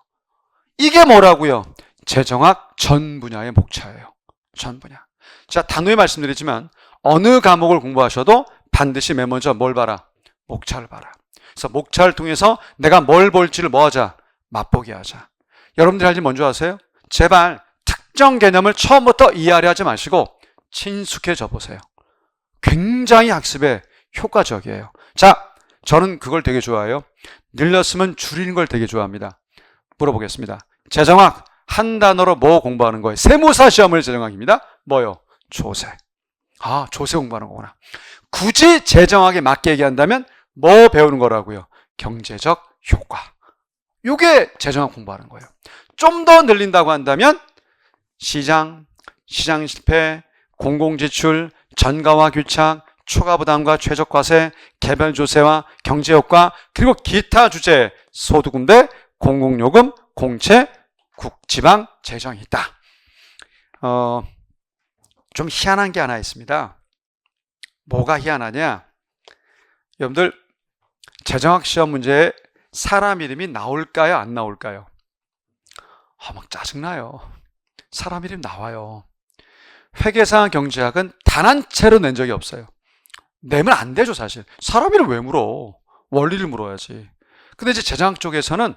이게 뭐라고요? 재정학 전 분야의 목차예요. 전 분야. 자, 단호히 말씀드리지만 어느 과목을 공부하셔도 반드시 맨 먼저 뭘 봐라? 목차를 봐라. 그래서 목차를 통해서 내가 뭘 볼지를 뭐 하자? 맛보기 하자. 여러분들이 할 일 뭔지 아세요? 제발 특정 개념을 처음부터 이해하려 하지 마시고 친숙해져 보세요. 굉장히 학습에 효과적이에요. 자, 저는 그걸 되게 좋아해요. 늘렸으면 줄이는 걸 되게 좋아합니다. 물어보겠습니다. 재정학 한 단어로 뭐 공부하는 거예요? 세무사 시험을 제정하기입니다. 뭐요? 조세. 아, 조세 공부하는 거구나. 굳이 재정학에 맞게 얘기한다면 뭐 배우는 거라고요? 경제적 효과. 요게 재정학 공부하는 거예요. 좀 더 늘린다고 한다면 시장 실패, 공공지출, 전가와 규착, 초과부담과 최적과세, 개별조세와 경제효과, 그리고 기타 주제, 소득음대, 공공요금, 공채, 국지방 재정이 있다. 좀 희한한 게 하나 있습니다. 뭐가 희한하냐? 여러분들 재정학 시험 문제에 사람 이름이 나올까요? 안 나올까요? 막 짜증나요. 사람 이름 나와요. 회계사 경제학은 단 한 채로 낸 적이 없어요. 내면 안 되죠, 사실. 사람 이름 왜 물어? 원리를 물어야지. 근데 이제 재정학 쪽에서는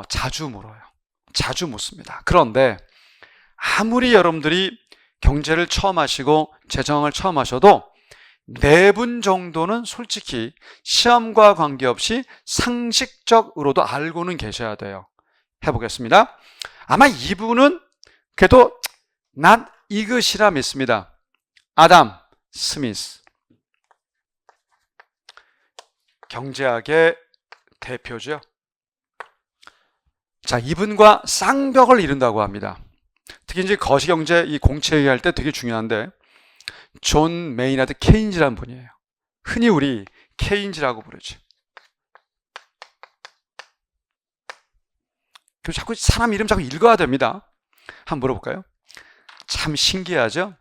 자주 물어요. 자주 묻습니다. 그런데 아무리 여러분들이 경제를 처음 하시고 재정학을 처음 하셔도 내분 정도는 솔직히 시험과 관계없이 상식적으로도 알고는 계셔야 돼요. 해보겠습니다. 아마 이분은 그래도 난 이것이라 믿습니다. 아담 스미스. 경제학의 대표죠. 자, 이분과 쌍벽을 이룬다고 합니다. 특히 이제 거시경제 이 공채 얘기할 때 되게 중요한데, 존 메이나드 케인즈라는 분이에요. 흔히 우리 케인즈라고 부르죠. 그리고 자꾸 사람 이름 자꾸 읽어야 됩니다. 한번 물어볼까요? 참 신기하죠?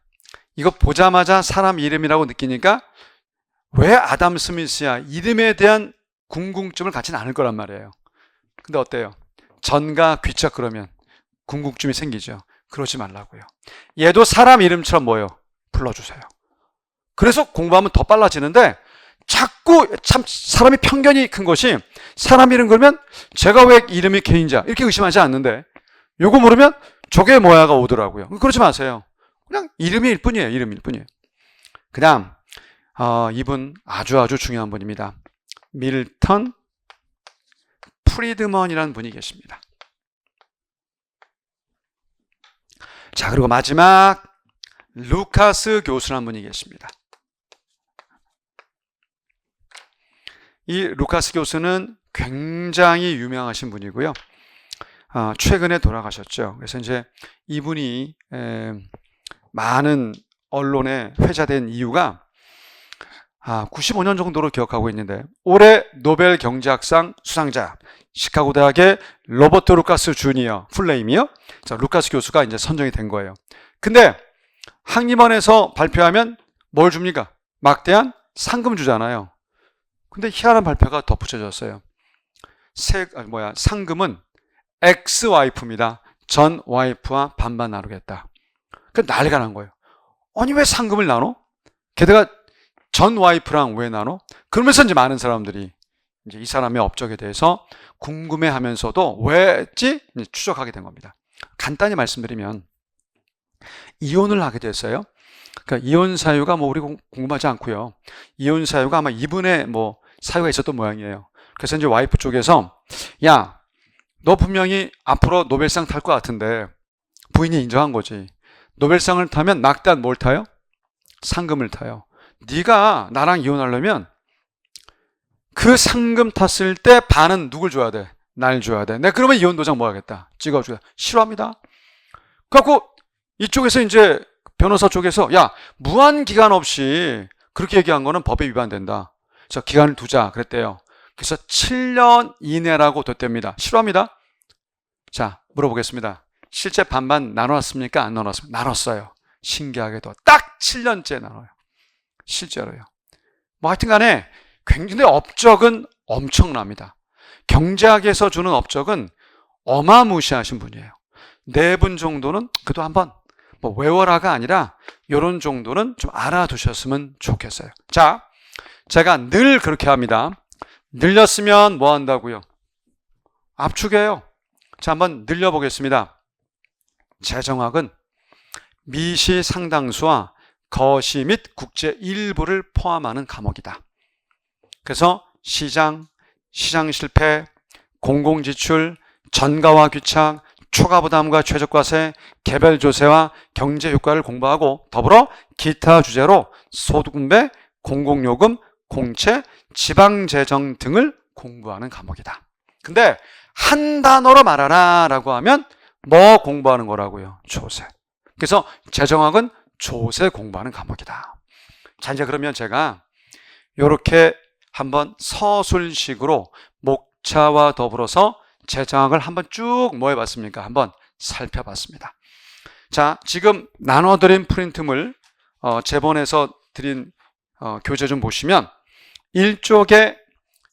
이거 보자마자 사람 이름이라고 느끼니까 왜 아담 스미스야? 이름에 대한 궁금증을 갖지는 않을 거란 말이에요. 근데 어때요? 전가 귀착 그러면 궁금증이 생기죠. 그러지 말라고요. 얘도 사람 이름처럼 뭐예요? 불러주세요. 그래서 공부하면 더 빨라지는데 자꾸 참 사람이 편견이 큰 것이 사람 이름 그러면 제가 왜 이름이 케인지야? 이렇게 의심하지 않는데 요거 모르면 저게 뭐야가 오더라고요. 그러지 마세요. 그냥 이름일 뿐이에요. 이름일 뿐이에요. 그다음 이분 아주 중요한 분입니다. 밀턴 프리드먼이라는 분이 계십니다. 자, 그리고 마지막 루카스 교수라는 분이 계십니다. 이 루카스 교수는 굉장히 유명하신 분이고요. 최근에 돌아가셨죠. 그래서 이제 이분이 많은 언론에 회자된 이유가 95년 정도로 기억하고 있는데 올해 노벨 경제학상 수상자 시카고 대학의 로버트 루카스 주니어 풀네임이요. 자, 루카스 교수가 이제 선정이 된 거예요. 근데 학림원에서 발표하면 뭘 줍니까? 막대한 상금 주잖아요. 근데 희한한 발표가 덧붙여졌어요. 상금은 엑스-와이프입니다. 전 와이프와 반반 나누겠다. 그 난리가 난 거예요. 아니 왜 상금을 나눠? 게다가 전 와이프랑 왜 나눠? 그러면서 이제 많은 사람들이 이제 이 사람의 업적에 대해서 궁금해하면서도 왜지 추적하게 된 겁니다. 간단히 말씀드리면 이혼을 하게 됐어요. 그러니까 이혼 사유가 우리 궁금하지 않고요. 이혼 사유가 아마 이분의 사유가 있었던 모양이에요. 그래서 이제 와이프 쪽에서 야, 너 분명히 앞으로 노벨상 탈 것 같은데 부인이 인정한 거지. 노벨상을 타면 낙단 뭘 타요? 상금을 타요. 네가 나랑 이혼하려면 그 상금 탔을 때 반은 누굴 줘야 돼? 날 줘야 돼. 내가 그러면 이혼 도장 뭐 하겠다? 찍어줘야. 싫어합니다. 그래갖고 이쪽에서 이제 변호사 쪽에서 야, 무한 기간 없이 그렇게 얘기한 거는 법에 위반된다. 그래서 기간을 두자 그랬대요. 그래서 7년 이내라고 뒀답니다. 싫어합니다. 자, 물어보겠습니다. 실제 반반 나눠놨습니까? 안 나눠놨습니까? 나눴어요. 신기하게도 딱 7년째 나눠요. 실제로요. 하여튼 간에 굉장히 업적은 엄청납니다. 경제학에서 주는 업적은 어마무시하신 분이에요. 네 분 정도는 그래도 한번 외워라가 아니라 이런 정도는 좀 알아두셨으면 좋겠어요. 자, 제가 늘 그렇게 합니다. 늘렸으면 뭐 한다고요? 압축해요. 자, 한번 늘려보겠습니다. 재정학은 미시 상당수와 거시 및 국제 일부를 포함하는 과목이다. 그래서 시장 실패, 공공지출, 전가와 규착, 초과부담과 최저과세, 개별조세와 경제효과를 공부하고 더불어 기타 주제로 소득분배, 공공요금, 공채, 지방재정 등을 공부하는 과목이다. 근데 한 단어로 말하라 라고 하면 뭐 공부하는 거라고요? 조세. 그래서 재정학은 조세 공부하는 과목이다. 자, 이제 그러면 제가 이렇게 한번 서술식으로 목차와 더불어서 재정학을 한번 쭉 뭐 해봤습니까? 한번 살펴봤습니다. 자, 지금 나눠드린 프린트물 제본에서 드린 교재 좀 보시면 1쪽에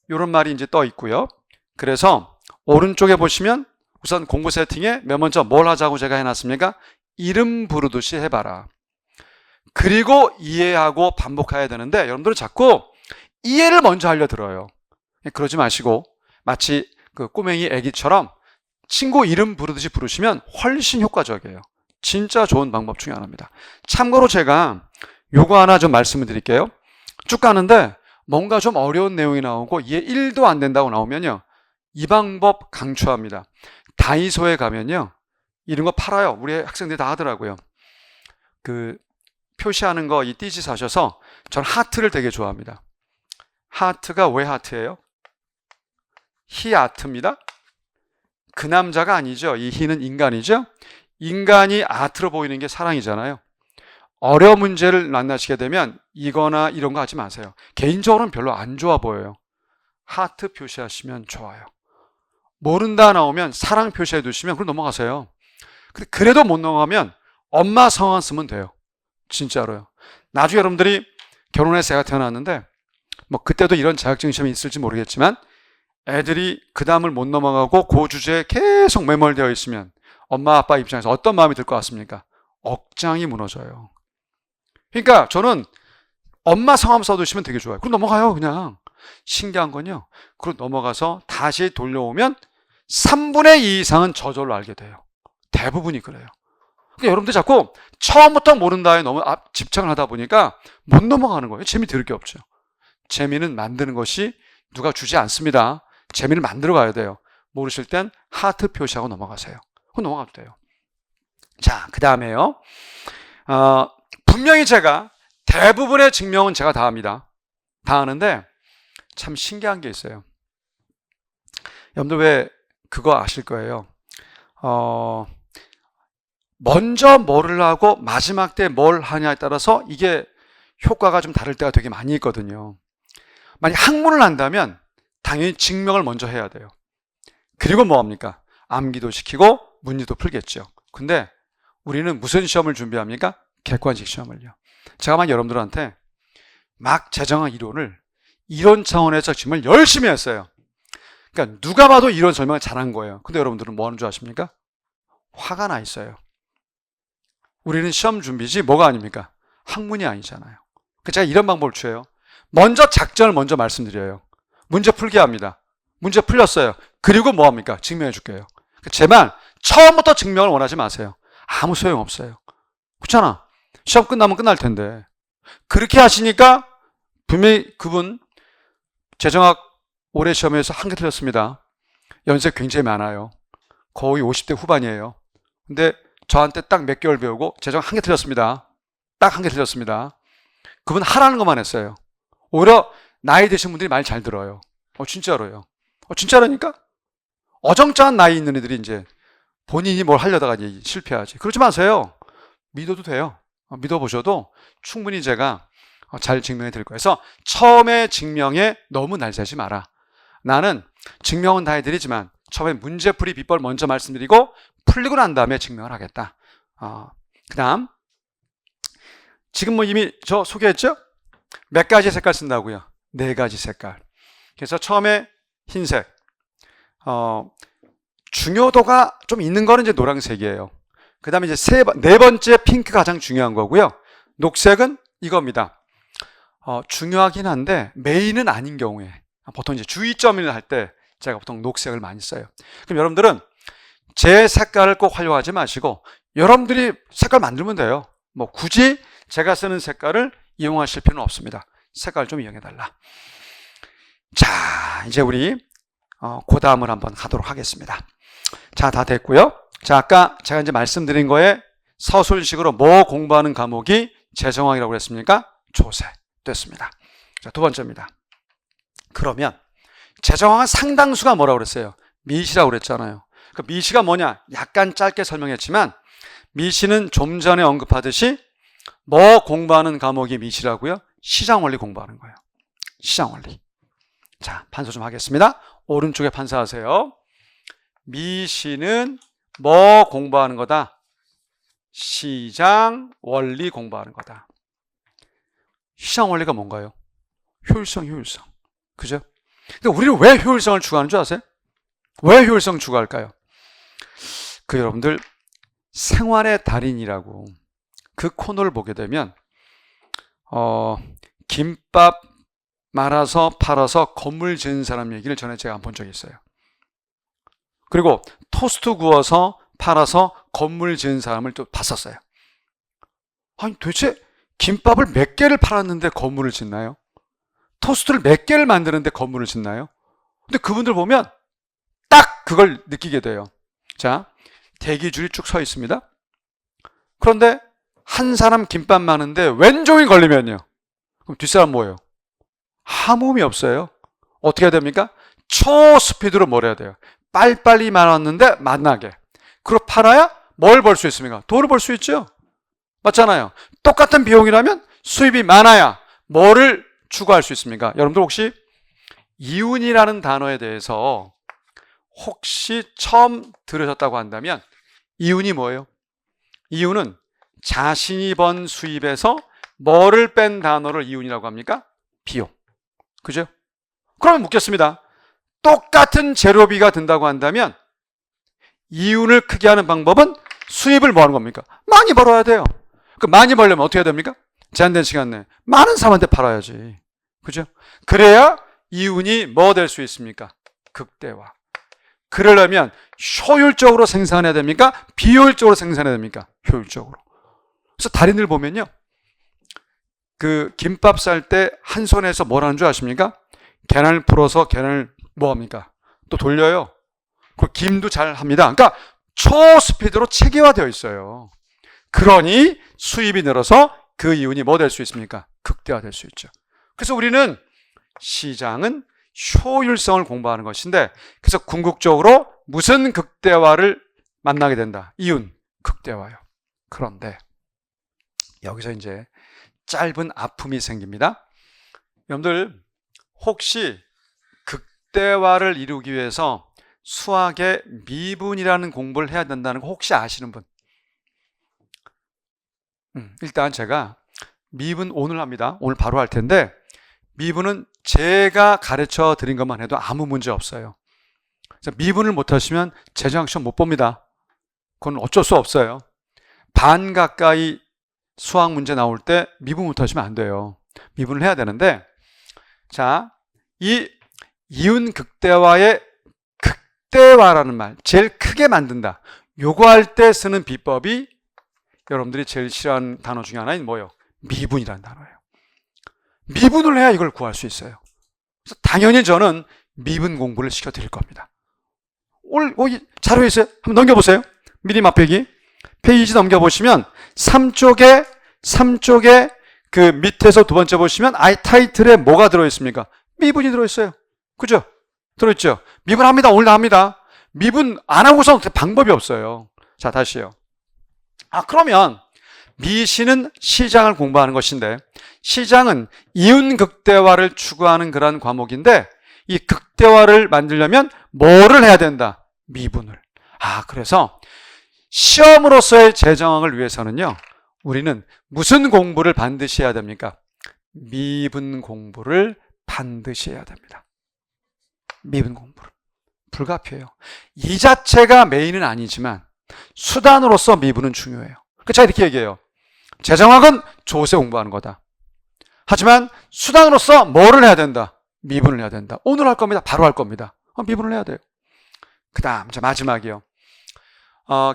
이런 말이 이제 떠 있고요. 그래서 오른쪽에 보시면 우선 공부 세팅에 맨 먼저 뭘 하자고 제가 해놨습니까? 이름 부르듯이 해봐라. 그리고 이해하고 반복해야 되는데 여러분들은 자꾸 이해를 먼저 하려 들어요. 그러지 마시고 마치 그 꼬맹이 애기처럼 친구 이름 부르듯이 부르시면 훨씬 효과적이에요. 진짜 좋은 방법 중에 하나입니다. 참고로 제가 요거 하나 좀 말씀을 드릴게요. 쭉 가는데 뭔가 좀 어려운 내용이 나오고 이해 1도 안 된다고 나오면요. 이 방법 강추합니다. 다이소에 가면요. 이런 거 팔아요. 우리 학생들이 다 하더라고요. 그 표시하는 거 이 띠지 사셔서 전 하트를 되게 좋아합니다. 하트가 왜 하트예요? 히아트입니다. 그 남자가 아니죠. 이 히는 인간이죠. 인간이 아트로 보이는 게 사랑이잖아요. 어려운 문제를 만나시게 되면 이거나 이런 거 하지 마세요. 개인적으로는 별로 안 좋아 보여요. 하트 표시하시면 좋아요. 모른다 나오면 사랑 표시해 두시면 그럼 넘어가세요. 근데 그래도 못 넘어가면 엄마 성함 쓰면 돼요. 진짜로요. 나중에 여러분들이 결혼해서 애가 태어났는데 뭐 그때도 이런 자격증 시험이 있을지 모르겠지만 애들이 그 다음을 못 넘어가고 그 주제에 계속 매몰되어 있으면 엄마 아빠 입장에서 어떤 마음이 들 것 같습니까? 억장이 무너져요. 그러니까 저는 엄마 성함 써두시면 되게 좋아요. 그럼 넘어가요 그냥. 신기한 건요. 그리고 넘어가서 다시 돌려오면 3분의 2 이상은 저절로 알게 돼요. 대부분이 그래요. 그러니까 여러분들 자꾸 처음부터 모른다에 너무 집착을 하다 보니까 못 넘어가는 거예요. 재미 들을 게 없죠. 재미는 만드는 것이 누가 주지 않습니다. 재미를 만들어 가야 돼요. 모르실 땐 하트 표시하고 넘어가세요. 그럼 넘어가도 돼요. 자, 그 다음에요. 분명히 제가 대부분의 증명은 제가 다 합니다. 다 하는데 참 신기한 게 있어요. 여러분들 왜 그거 아실 거예요. 먼저 뭐를 하고 마지막 때 뭘 하냐에 따라서 이게 효과가 좀 다를 때가 되게 많이 있거든요. 만약 학문을 한다면 당연히 증명을 먼저 해야 돼요. 그리고 뭐 합니까? 암기도 시키고 문제도 풀겠죠. 근데 우리는 무슨 시험을 준비합니까? 객관식 시험을요. 제가 만약 여러분들한테 막 재정학 이론을 이론 차원에서 정말 열심히 했어요. 그러니까 누가 봐도 이론 설명을 잘한 거예요. 근데 여러분들은 뭐 하는 줄 아십니까? 화가 나 있어요. 우리는 시험 준비지 뭐가 아닙니까? 학문이 아니잖아요. 그러니까 제가 이런 방법을 취해요. 먼저 작전을 먼저 말씀드려요. 문제 풀게 합니다. 문제 풀렸어요. 그리고 뭐 합니까? 증명해 줄게요. 제발 처음부터 증명을 원하지 마세요. 아무 소용 없어요. 그렇잖아. 시험 끝나면 끝날 텐데. 그렇게 하시니까 분명히 그분 재정학 올해 시험에서 한 개 틀렸습니다. 연세 굉장히 많아요. 거의 50대 후반이에요. 근데 저한테 딱 몇 개월 배우고 재정학 한 개 틀렸습니다. 딱 한 개 틀렸습니다. 그분 하라는 것만 했어요. 오히려 나이 드신 분들이 말 잘 들어요. 진짜로요. 진짜라니까? 어정쩡한 나이 있는 애들이 이제 본인이 뭘 하려다가 이제 실패하지. 그러지 마세요. 믿어도 돼요. 믿어보셔도 충분히 제가 잘 증명해 드릴 거예요. 그래서 처음에 증명에 너무 날 새지 마라. 나는 증명은 다 해드리지만 처음에 문제풀이 비법 먼저 말씀드리고 풀리고 난 다음에 증명을 하겠다. 그 다음 지금 뭐 이미 저 소개했죠? 몇 가지 색깔 쓴다고요? 4가지 색깔. 그래서 처음에 흰색. 중요도가 좀 있는 거는 이제 노란색이에요. 그 다음에 이제 네 번째 핑크가 가장 중요한 거고요. 녹색은 이겁니다. 중요하긴 한데 메인은 아닌 경우에 보통 이제 주의점을 할 때 제가 보통 녹색을 많이 써요. 그럼 여러분들은 제 색깔을 꼭 활용하지 마시고 여러분들이 색깔 만들면 돼요. 뭐 굳이 제가 쓰는 색깔을 이용하실 필요는 없습니다. 색깔 좀 이용해달라. 자, 이제 우리 그 다음을 한번 하도록 하겠습니다. 자, 다 됐고요. 자, 아까 제가 이제 말씀드린 거에 서술식으로 뭐 공부하는 과목이 재정학이라고 그랬습니까? 조세 됐습니다. 자, 두 번째입니다. 그러면 재정학은 상당수가 뭐라고 그랬어요? 미시라고 그랬잖아요. 그 미시가 뭐냐? 약간 짧게 설명했지만 미시는 좀 전에 언급하듯이 뭐 공부하는 과목이 미시라고요? 시장원리 공부하는 거예요. 시장원리. 자, 판서 좀 하겠습니다. 오른쪽에 판서하세요. 미시는 뭐 공부하는 거다? 시장원리 공부하는 거다. 시장원리가 뭔가요? 효율성. 그죠? 근데 우리는 왜 효율성을 추구하는 줄 아세요? 왜 효율성 추구할까요? 그 여러분들 생활의 달인이라고 그 코너를 보게 되면 김밥 말아서 팔아서 건물 지은 사람 얘기를 전에 제가 안 본 적이 있어요. 그리고 토스트 구워서 팔아서 건물 지은 사람을 또 봤었어요. 아니 도대체 김밥을 몇 개를 팔았는데 건물을 짓나요? 토스트를 몇 개를 만드는데 건물을 짓나요? 근데 그분들 보면 딱 그걸 느끼게 돼요. 자, 대기줄이 쭉 서 있습니다. 그런데 한 사람 김밥 많은데 왼종일 걸리면요. 그럼 뒷사람 뭐예요? 아무 의미 없어요. 어떻게 해야 됩니까? 초스피드로 뭘 해야 돼요? 빨리빨리 말았는데 만나게. 그리고 팔아야 뭘 벌 수 있습니까? 돈을 벌 수 있죠. 맞잖아요. 똑같은 비용이라면 수입이 많아야 뭐를 추구할 수 있습니까? 여러분들 혹시 이윤이라는 단어에 대해서 혹시 처음 들으셨다고 한다면 이윤이 뭐예요? 이윤은 자신이 번 수입에서 뭐를 뺀 단어를 이윤이라고 합니까? 비용. 그죠? 그러면 묻겠습니다. 똑같은 재료비가 든다고 한다면 이윤을 크게 하는 방법은 수입을 뭐 하는 겁니까? 많이 벌어야 돼요. 그 많이 벌려면 어떻게 해야 됩니까? 제한된 시간 내에 많은 사람한테 팔아야지. 그죠? 그래야 이윤이 뭐 될 수 있습니까? 극대화. 그러려면 효율적으로 생산해야 됩니까? 비효율적으로 생산해야 됩니까? 효율적으로. 그래서 달인들 보면요. 그 김밥 쌀 때 한 손에서 뭘 하는 줄 아십니까? 계란을 풀어서 계란을 뭐 합니까? 또 돌려요. 그 김도 잘 합니다. 그러니까 초스피드로 체계화되어 있어요. 그러니 수입이 늘어서 그 이윤이 뭐 될 수 있습니까? 극대화될 수 있죠. 그래서 우리는 시장은 효율성을 공부하는 것인데, 그래서 궁극적으로 무슨 극대화를 만나게 된다? 이윤, 극대화요. 그런데 여기서 이제 짧은 아픔이 생깁니다. 여러분들 혹시 극대화를 이루기 위해서 수학의 미분이라는 공부를 해야 된다는 거 혹시 아시는 분? 일단 제가 미분 오늘 합니다. 오늘 바로 할 텐데 미분은 제가 가르쳐 드린 것만 해도 아무 문제 없어요. 미분을 못하시면 재정학 시험 못 봅니다. 그건 어쩔 수 없어요. 반 가까이 수학 문제 나올 때 미분 못하시면 안 돼요. 미분을 해야 되는데, 자, 이 이윤 극대화의 극대화라는 말, 제일 크게 만든다. 요거 할 때 쓰는 비법이 여러분들이 제일 싫어하는 단어 중에 하나인 뭐예요? 미분이라는 단어예요. 미분을 해야 이걸 구할 수 있어요. 그래서 당연히 저는 미분 공부를 시켜드릴 겁니다. 오늘 자료에 있어요. 한번 넘겨보세요. 미리 맛배기. 페이지 넘겨보시면 3쪽에 그 밑에서 두 번째 보시면 아이 타이틀에 뭐가 들어있습니까? 미분이 들어있어요. 그죠? 들어있죠? 미분합니다. 오늘 다 합니다. 미분 안 하고서 방법이 없어요. 자, 다시요. 그러면 미시는 시장을 공부하는 것인데, 시장은 이윤 극대화를 추구하는 그런 과목인데, 이 극대화를 만들려면 뭐를 해야 된다? 미분을. 그래서 시험으로서의 재정학을 위해서는요, 우리는 무슨 공부를 반드시 해야 됩니까? 미분 공부를 반드시 해야 됩니다. 미분 공부를. 불가피해요. 이 자체가 메인은 아니지만 수단으로서 미분은 중요해요. 제가 이렇게 얘기해요. 재정학은 조세 공부하는 거다. 하지만 수단으로서 뭐를 해야 된다? 미분을 해야 된다. 오늘 할 겁니다. 바로 할 겁니다. 미분을 해야 돼요. 그 다음 마지막이요.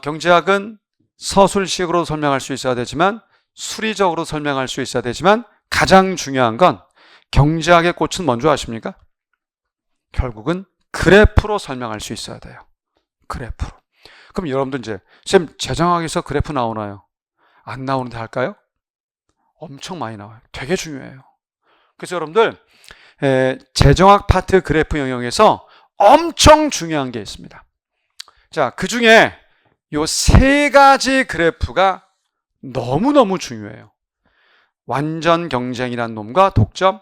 경제학은 서술식으로 설명할 수 있어야 되지만, 수리적으로 설명할 수 있어야 되지만, 가장 중요한 건 경제학의 꽃은 뭔지 아십니까? 결국은 그래프로 설명할 수 있어야 돼요. 그래프로. 그럼 여러분들 이제 쌤 재정학에서 그래프 나오나요? 안 나오는데 할까요? 엄청 많이 나와요. 되게 중요해요. 그래서 여러분들 재정학 파트 그래프 영역에서 엄청 중요한 게 있습니다. 자, 그 중에 요 세 가지 그래프가 너무너무 중요해요. 완전 경쟁이란 놈과 독점,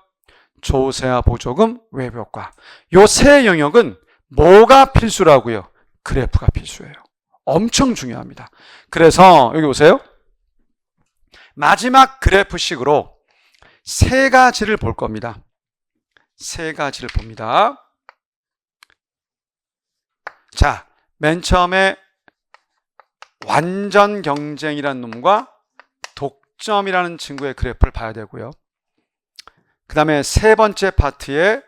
조세와 보조금, 외부 효과. 요 세 영역은 뭐가 필수라고요? 그래프가 필수예요. 엄청 중요합니다. 그래서 여기 보세요. 마지막 그래프식으로 세 가지를 볼 겁니다. 세 가지를 봅니다. 자, 맨 처음에 완전 경쟁이라는 놈과 독점이라는 친구의 그래프를 봐야 되고요. 그 다음에 세 번째 파트에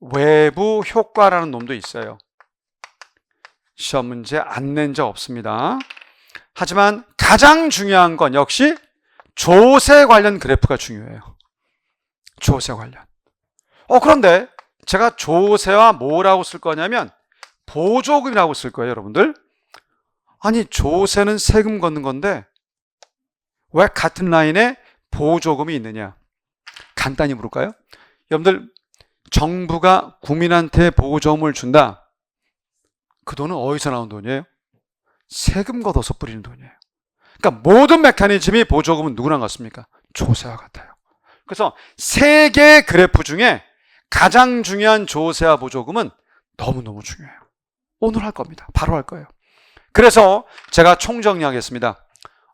외부 효과라는 놈도 있어요. 시험 문제 안 낸 적 없습니다. 하지만 가장 중요한 건 역시 조세 관련 그래프가 중요해요. 조세 관련. 그런데 제가 조세와 뭐라고 쓸 거냐면 보조금이라고 쓸 거예요, 여러분들. 아니, 조세는 세금 걷는 건데 왜 같은 라인에 보조금이 있느냐? 간단히 물을까요? 여러분들, 정부가 국민한테 보조금을 준다. 그 돈은 어디서 나온 돈이에요? 세금 걷어서 뿌리는 돈이에요. 그러니까 모든 메커니즘이 보조금은 누구랑 같습니까? 조세와 같아요. 그래서 세 개의 그래프 중에 가장 중요한 조세와 보조금은 너무너무 중요해요. 오늘 할 겁니다. 바로 할 거예요. 그래서 제가 총정리하겠습니다.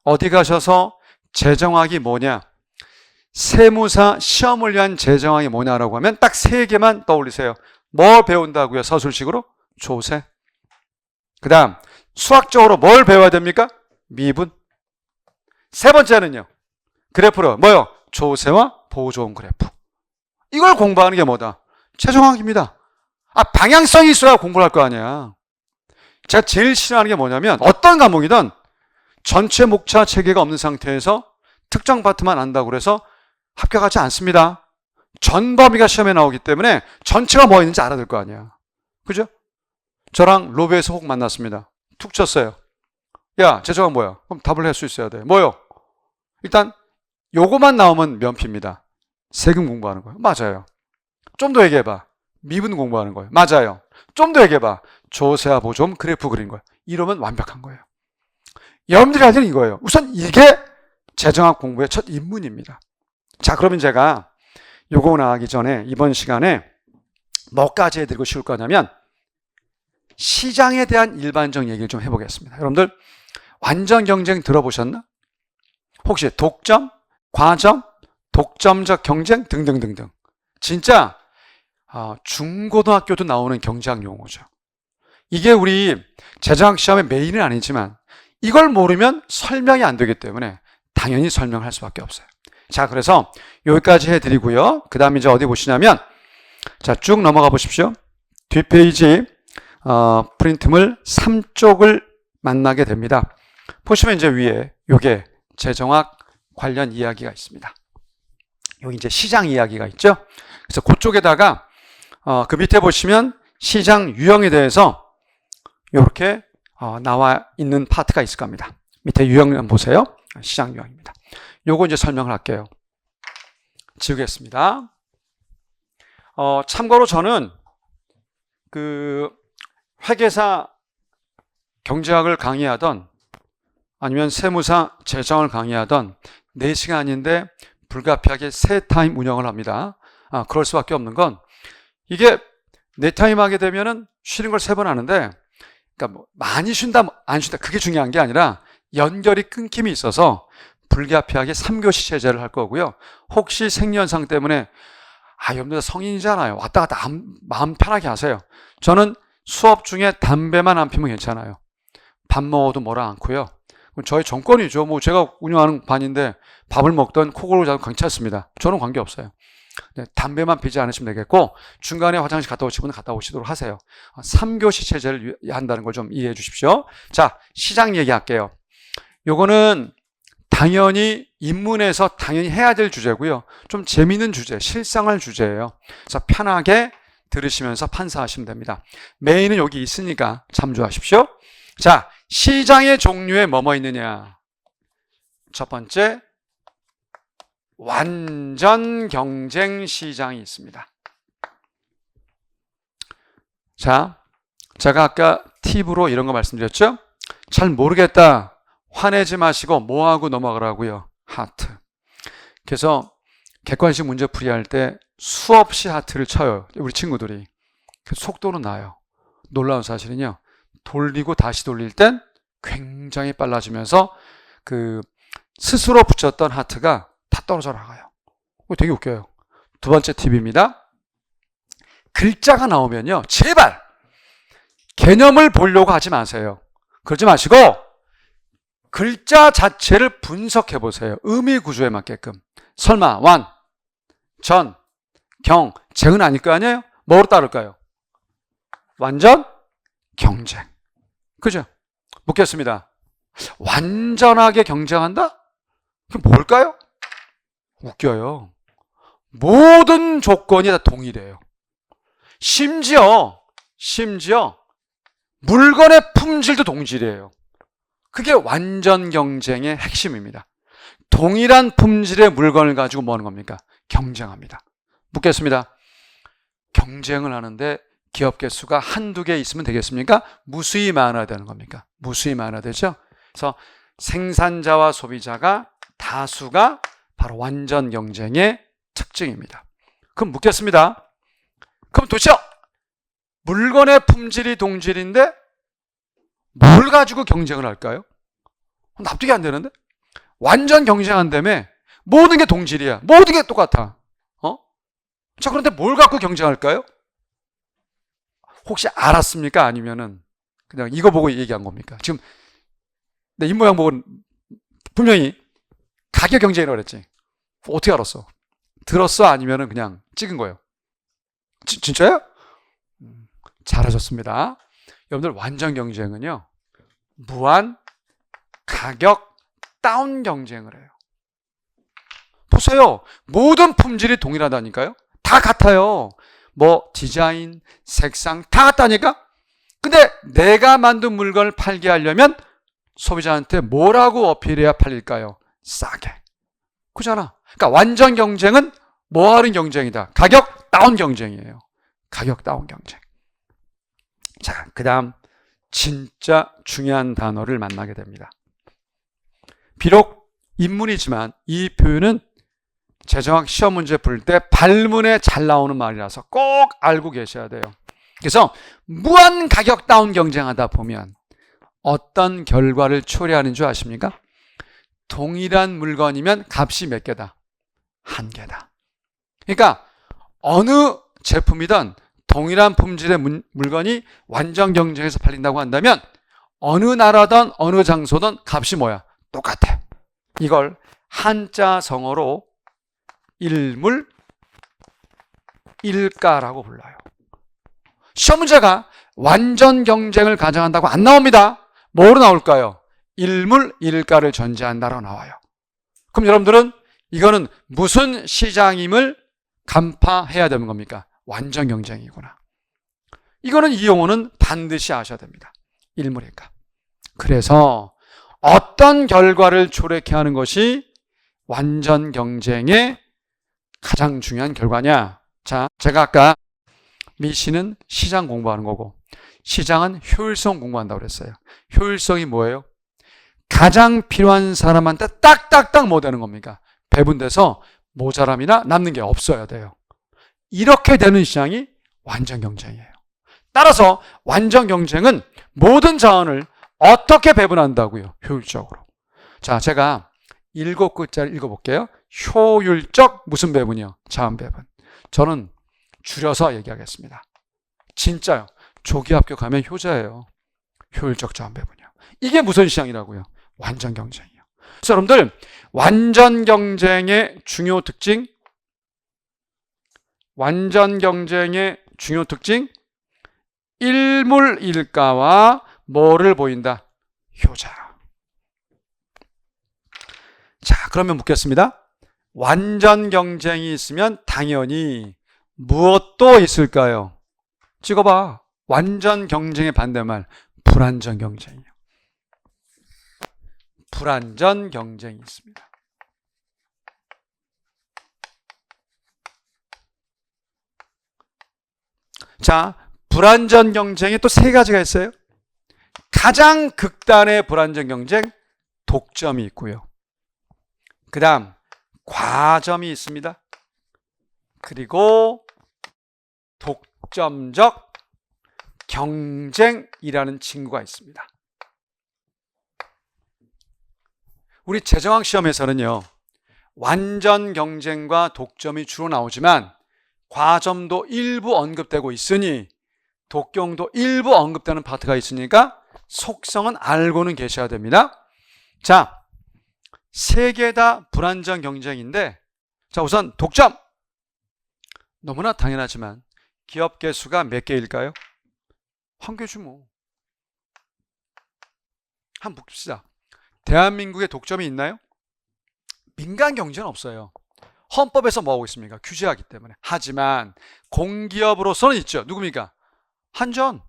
어디 가셔서 재정학이 뭐냐? 세무사 시험을 위한 재정학이 뭐냐라고 하면 딱 세 개만 떠올리세요. 뭘 배운다고요? 서술식으로? 조세. 그 다음 수학적으로 뭘 배워야 됩니까? 미분. 세 번째는요, 그래프로 뭐요? 조세와 보조금 그래프. 이걸 공부하는 게 뭐다? 재정학입니다. 방향성이 있어야 공부를 할 거 아니야. 제가 제일 싫어하는 게 뭐냐면 어떤 과목이든 전체 목차 체계가 없는 상태에서 특정 파트만 안다고 그래서 합격하지 않습니다. 전 범위가 시험에 나오기 때문에 전체가 뭐 있는지 알아야 될 거 아니야. 그죠? 저랑 로비에서 혹 만났습니다. 툭 쳤어요. 야, 재정학 뭐야? 그럼 답을 할 수 있어야 돼. 뭐요? 일단 요거만 나오면 면피입니다. 세금 공부하는 거예요. 맞아요. 좀 더 얘기해봐. 미분 공부하는 거예요. 맞아요. 좀 더 얘기해봐. 조세와 보조금 그래프 그린 거예요. 이러면 완벽한 거예요. 여러분들이 할 일은 이거예요. 우선 이게 재정학 공부의 첫 입문입니다. 자, 그러면 제가 요거 나가기 전에 이번 시간에 뭐까지 해드리고 싶을 거냐면 시장에 대한 일반적 얘기를 좀 해보겠습니다. 여러분들 완전 경쟁 들어보셨나? 혹시 독점, 과점, 독점적 경쟁 등등등등. 진짜 중고등학교도 나오는 경제학 용어죠. 이게 우리 재정학 시험의 메인은 아니지만 이걸 모르면 설명이 안 되기 때문에 당연히 설명할 수밖에 없어요. 자, 그래서 여기까지 해드리고요. 그 다음에 이제 어디 보시냐면 자, 쭉 넘어가 보십시오. 뒷페이지 프린트물 3쪽을 만나게 됩니다. 보시면 이제 위에 요게 재정학 관련 이야기가 있습니다. 여기 이제 시장 이야기가 있죠. 그래서 그쪽에다가 그 밑에 보시면 시장 유형에 대해서 이렇게 나와 있는 파트가 있을 겁니다. 밑에 유형 보세요. 시장 유형입니다. 요거 이제 설명을 할게요. 지우겠습니다. 참고로 저는 그 회계사 경제학을 강의하던 아니면 세무사 재정을 강의하던 4시간인데 불가피하게 3타임 운영을 합니다. 그럴 수밖에 없는 건 이게 4타임 하게 되면은 쉬는 걸 3번 하는데 그러니까 뭐 많이 쉰다 안 쉰다 그게 중요한 게 아니라 연결이 끊김이 있어서 불가피하게 3교시 체제를 할 거고요. 혹시 생리현상 때문에 여러분들 성인이잖아요. 왔다 갔다 마음 편하게 하세요. 저는 수업 중에 담배만 안 피면 괜찮아요. 밥 먹어도 뭐라 않고요. 저희 정권이죠. 뭐 제가 운영하는 반인데 밥을 먹던 코골고 자도 괜찮습니다. 저는 관계없어요. 네, 담배만 피지 않으시면 되겠고 중간에 화장실 갔다 오시는 분은 갔다 오시도록 하세요. 3교시 체제를 한다는 걸 좀 이해해 주십시오. 자, 시장 얘기할게요. 요거는 당연히 입문에서 당연히 해야 될 주제고요. 좀 재미있는 주제, 실생활 주제예요. 그래서 편하게 들으시면서 판사하시면 됩니다. 메인은 여기 있으니까 참조하십시오. 자, 시장의 종류에 뭐뭐 있느냐? 첫 번째, 완전 경쟁 시장이 있습니다. 자, 제가 아까 팁으로 이런 거 말씀드렸죠? 잘 모르겠다. 화내지 마시고 뭐하고 넘어가라고요. 하트. 그래서 객관식 문제 풀이할 때 수없이 하트를 쳐요. 우리 친구들이. 속도는 나요. 놀라운 사실은요. 돌리고 다시 돌릴 땐 굉장히 빨라지면서 그 스스로 붙였던 하트가 다 떨어져 나가요. 되게 웃겨요. 두 번째 팁입니다. 글자가 나오면요. 제발 개념을 보려고 하지 마세요. 그러지 마시고 글자 자체를 분석해 보세요. 의미 구조에 맞게끔. 설마 완, 전, 경, 쟁은 아닐 거 아니에요? 뭐로 따를까요? 완전 경쟁. 그죠? 묻겠습니다. 완전하게 경쟁한다? 그게 뭘까요? 웃겨요. 모든 조건이 다 동일해요. 심지어 물건의 품질도 동질이에요. 그게 완전 경쟁의 핵심입니다. 동일한 품질의 물건을 가지고 뭐 하는 겁니까? 경쟁합니다. 묻겠습니다. 경쟁을 하는데 기업 개수가 한두 개 있으면 되겠습니까? 무수히 많아야 되는 겁니까? 무수히 많아야 되죠? 그래서 생산자와 소비자가 다수가 바로 완전 경쟁의 특징입니다. 그럼 묻겠습니다. 그럼 도대체 물건의 품질이 동질인데 뭘 가지고 경쟁을 할까요? 납득이 안 되는데? 완전 경쟁한다며 모든 게 동질이야. 모든 게 똑같아. 자, 그런데 뭘 갖고 경쟁할까요? 혹시 알았습니까? 아니면은 그냥 이거 보고 얘기한 겁니까? 지금 내 입모양 보고 분명히 가격 경쟁이라고 그랬지. 어떻게 알았어? 들었어? 아니면은 그냥 찍은 거예요? 진짜요? 잘하셨습니다. 여러분들 완전 경쟁은요. 무한 가격 다운 경쟁을 해요. 보세요. 모든 품질이 동일하다니까요. 다 같아요. 뭐 디자인, 색상 다 같다니까. 근데 내가 만든 물건을 팔게 하려면 소비자한테 뭐라고 어필해야 팔릴까요? 싸게. 그잖아. 그러니까 완전 경쟁은 뭐 하는 경쟁이다? 가격 다운 경쟁이에요. 가격 다운 경쟁. 자, 그 다음 진짜 중요한 단어를 만나게 됩니다. 비록 인문이지만 이 표현은 재정학 시험 문제 풀 때 발문에 잘 나오는 말이라서 꼭 알고 계셔야 돼요. 그래서 무한 가격 다운 경쟁하다 보면 어떤 결과를 초래하는 줄 아십니까? 동일한 물건이면 값이 몇 개다? 한 개다. 그러니까 어느 제품이든 동일한 품질의 물건이 완전 경쟁에서 팔린다고 한다면 어느 나라든 어느 장소든 값이 뭐야? 똑같아. 이걸 한자 성어로 일물 일가라고 불러요. 시험 문제가 완전 경쟁을 가정한다고 안 나옵니다. 뭐로 나올까요? 일물 일가를 전제한다로 나와요. 그럼 여러분들은 이거는 무슨 시장임을 간파해야 되는 겁니까? 완전 경쟁이구나. 이거는 이 용어는 반드시 아셔야 됩니다. 일물일가. 그래서 어떤 결과를 초래케 하는 것이 완전 경쟁의 가장 중요한 결과냐? 자, 제가 아까 미시는 시장 공부하는 거고 시장은 효율성 공부한다고 그랬어요. 효율성이 뭐예요? 가장 필요한 사람한테 딱딱딱 뭐 되는 겁니까? 배분돼서 모자람이나 남는 게 없어야 돼요. 이렇게 되는 시장이 완전 경쟁이에요. 따라서 완전 경쟁은 모든 자원을 어떻게 배분한다고요? 효율적으로. 자, 제가 7글자를 읽어볼게요. 효율적 무슨 배분이요? 자원 배분. 저는 줄여서 얘기하겠습니다. 진짜요. 조기 합격하면 효자예요. 효율적 자원 배분이요. 이게 무슨 시장이라고요? 완전 경쟁이요. 그래서 여러분들 완전 경쟁의 중요 특징, 완전 경쟁의 중요 특징, 일물일가와 뭐를 보인다? 효자. 자, 그러면 묻겠습니다. 완전 경쟁이 있으면 당연히 무엇도 있을까요? 찍어봐. 완전 경쟁의 반대말, 불완전 경쟁이요. 불완전 경쟁이 있습니다. 자, 불완전 경쟁에 또 세 가지가 있어요. 가장 극단의 불완전 경쟁, 독점이 있고요. 그 다음 과점이 있습니다. 그리고 독점적 경쟁이라는 친구가 있습니다. 우리 재정학 시험에서는요, 완전 경쟁과 독점이 주로 나오지만 과점도 일부 언급되고 있으니 독경도 일부 언급되는 파트가 있으니까 속성은 알고는 계셔야 됩니다. 자, 세 개 다 불완전 경쟁인데, 자, 우선 독점. 너무나 당연하지만 기업 개수가 몇 개일까요? 한 개죠 뭐. 한번 봅시다. 대한민국에 독점이 있나요? 민간 경제는 없어요. 헌법에서 뭐하고 있습니까? 규제하기 때문에. 하지만 공기업으로서는 있죠. 누굽니까? 한전.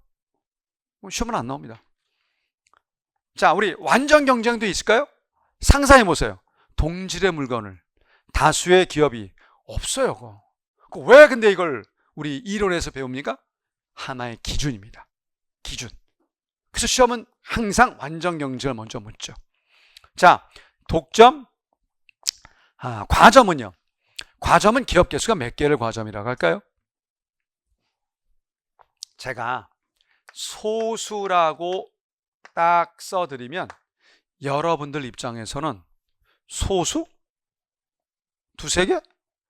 시험은 안 나옵니다. 자, 우리 완전 경쟁도 있을까요? 상상해 보세요. 동질의 물건을 다수의 기업이 없어요. 그거. 왜 근데 이걸 우리 이론에서 배웁니까? 하나의 기준입니다. 기준. 그래서 시험은 항상 완전 경쟁을 먼저 묻죠. 자, 독점. 과점은요. 과점은 기업 개수가 몇 개를 과점이라고 할까요? 제가 소수라고 딱 써드리면 여러분들 입장에서는 소수? 두세 개?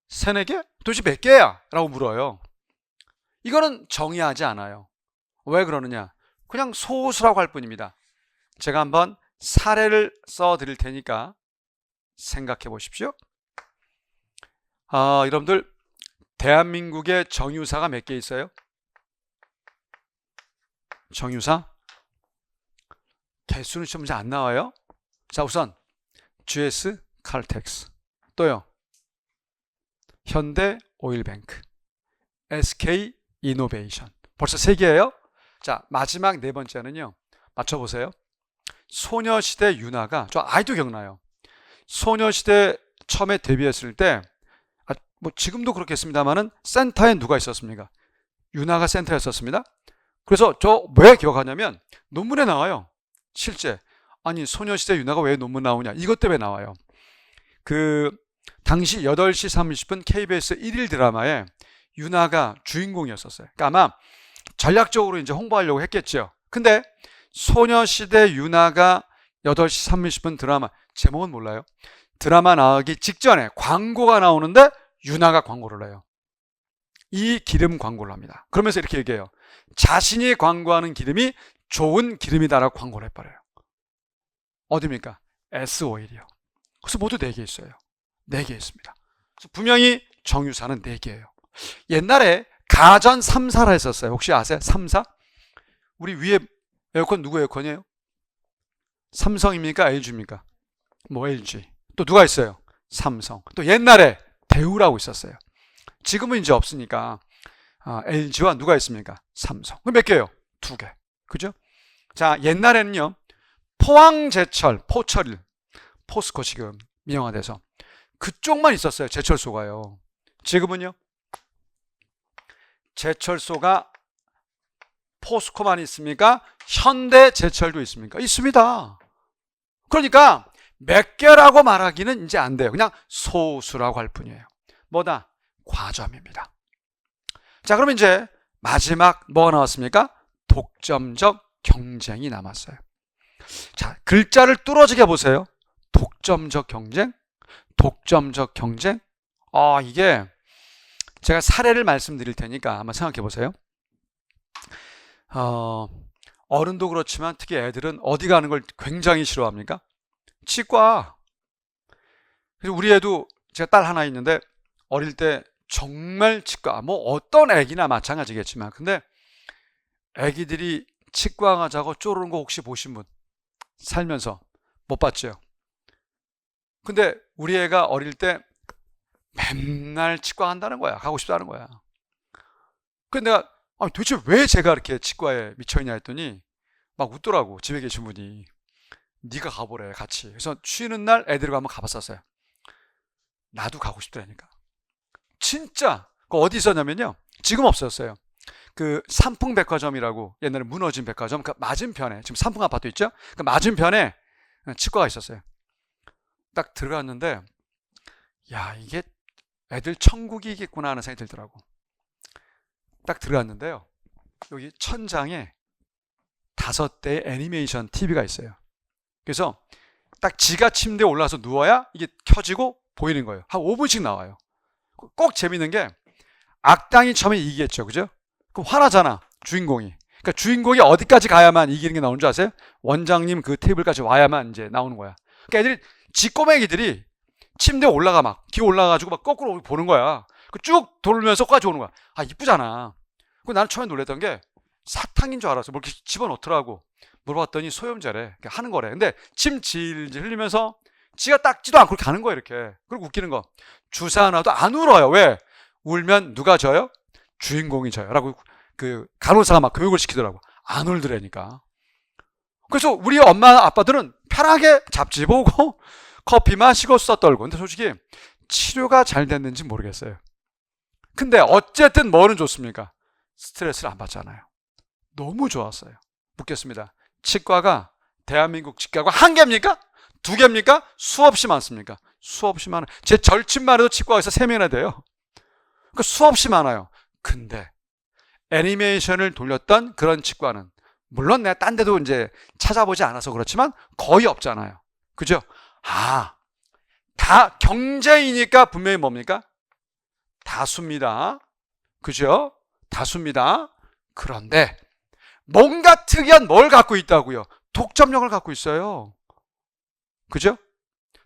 세네 개? 도대체 몇 개야? 라고 물어요. 이거는 정의하지 않아요. 왜 그러느냐? 그냥 소수라고 할 뿐입니다. 제가 한번 사례를 써드릴 테니까 생각해 보십시오. 여러분들 대한민국의 정유사가 몇 개 있어요? 정유사? 개수는 좀 잘 안 나와요. 자, 우선 GS 칼텍스, 또요 현대 오일뱅크, SK 이노베이션. 벌써 세 개예요. 자, 마지막 네 번째는요, 맞춰보세요. 소녀시대 유나가, 저 아이도 기억나요. 소녀시대 처음에 데뷔했을 때, 뭐 지금도 그렇겠습니다만은 센터에 누가 있었습니까? 유나가 센터에 있었습니다. 그래서 저 왜 기억하냐면 논문에 나와요. 실제. 아니, 소녀시대 유나가 왜 논문 나오냐? 이것 때문에 나와요. 그 당시 8시 30분 KBS 1일 드라마에 유나가 주인공이었었어요. 그러니까 아마 전략적으로 이제 홍보하려고 했겠죠. 근데 소녀시대 유나가 8시 30분 드라마, 제목은 몰라요. 드라마 나오기 직전에 광고가 나오는데 유나가 광고를 해요. 이 기름 광고를 합니다. 그러면서 이렇게 얘기해요. 자신이 광고하는 기름이 좋은 기름이다라고 광고를 해버려요. 어디입니까? S-오일이요. 그래서 모두 4개 있어요. 4개 있습니다. 그래서 분명히 정유사는 4개예요. 옛날에 가전 3사라 했었어요. 혹시 아세요? 3사? 우리 위에 에어컨 누구 에어컨이에요? 삼성입니까? LG입니까? 뭐 LG. 또 누가 있어요? 삼성. 또 옛날에 대우라고 있었어요. 지금은 이제 없으니까 LG와 누가 있습니까? 삼성. 그럼 몇 개예요? 2개. 그죠? 자, 옛날에는요, 포항제철, 포철, 포스코 지금 민영화돼서 그쪽만 있었어요. 제철소가요. 지금은요, 제철소가 포스코만 있습니까? 현대제철도 있습니까? 있습니다. 그러니까 몇 개라고 말하기는 이제 안 돼요. 그냥 소수라고 할 뿐이에요. 뭐다? 과점입니다. 자, 그럼 이제 마지막 뭐가 나왔습니까? 독점적 경쟁이 남았어요. 자, 글자를 뚫어지게 보세요. 독점적 경쟁, 독점적 경쟁. 이게 제가 사례를 말씀드릴 테니까 한번 생각해 보세요. 어른도 그렇지만 특히 애들은 어디 가는 걸 굉장히 싫어합니까? 치과. 그래서 우리 애도, 제가 딸 하나 있는데 어릴 때 정말 치과, 뭐 어떤 애기나 마찬가지겠지만, 근데 애기들이 치과 가자고 쪼르는 거 혹시 보신 분? 살면서 못 봤죠? 근데 우리 애가 어릴 때 맨날 치과 간다는 거야. 가고 싶다는 거야. 근데 내가 도대체 왜 제가 이렇게 치과에 미쳐있냐 했더니 막 웃더라고, 집에 계신 분이. 네가 가보래 같이. 그래서 쉬는 날 애들과 한번 가봤었어요. 나도 가고 싶더라니까. 진짜 그 어디 있었냐면요, 지금 없었어요. 그 삼풍백화점이라고, 옛날에 무너진 백화점 그 맞은편에, 지금 삼풍 아파트 있죠? 그 맞은편에 치과가 있었어요. 딱 들어갔는데 야, 이게 애들 천국이겠구나 하는 생각이 들더라고. 딱 들어갔는데요, 여기 천장에 5대의 애니메이션 TV가 있어요. 그래서 딱 지가 침대에 올라와서 누워야 이게 켜지고 보이는 거예요. 한 5분씩 나와요. 꼭 재밌는 게, 악당이 처음에 이기겠죠, 그죠? 그럼 화나잖아, 주인공이. 그러니까 주인공이 어디까지 가야만 이기는 게 나오는 줄 아세요? 원장님 그 테이블까지 와야만 이제 나오는 거야. 그러니까 애들이, 지 꼬맹이들이 침대에 올라가, 막 기어 올라가가지고 막 거꾸로 보는 거야. 쭉 돌면서 까지 오는 거야. 아, 이쁘잖아. 그 나는 처음에 놀랬던 게, 사탕인 줄 알았어. 뭐 이렇게 집어넣더라고. 물어봤더니 소염제래. 하는 거래. 근데 침 질질 흘리면서 지가 닦지도 않고 가는 거야, 이렇게. 그리고 웃기는 거, 주사 하나도 안 울어요. 왜? 울면 누가 져요? 주인공이 져요. 라고 그 간호사가 막 교육을 시키더라고. 안 울더라니까. 그래서 우리 엄마 아빠들은 편하게 잡지 보고 커피 마시고 써 떨고. 근데 솔직히 치료가 잘 됐는지 모르겠어요. 근데 어쨌든 뭐는 좋습니까? 스트레스를 안 받잖아요. 너무 좋았어요. 묻겠습니다. 치과가 대한민국 치과가 한 개입니까? 2개입니까? 수없이 많습니까? 수없이 많아요. 제 절친만 해도 치과에서 3명이나 돼요. 그러니까 수없이 많아요. 근데 애니메이션을 돌렸던 그런 치과는, 물론 내가 딴 데도 이제 찾아보지 않아서 그렇지만 거의 없잖아요. 그죠? 아, 다 경제이니까 분명히 뭡니까? 다수입니다. 그죠? 다수입니다. 그런데 뭔가 특이한 뭘 갖고 있다고요? 독점력을 갖고 있어요. 그죠?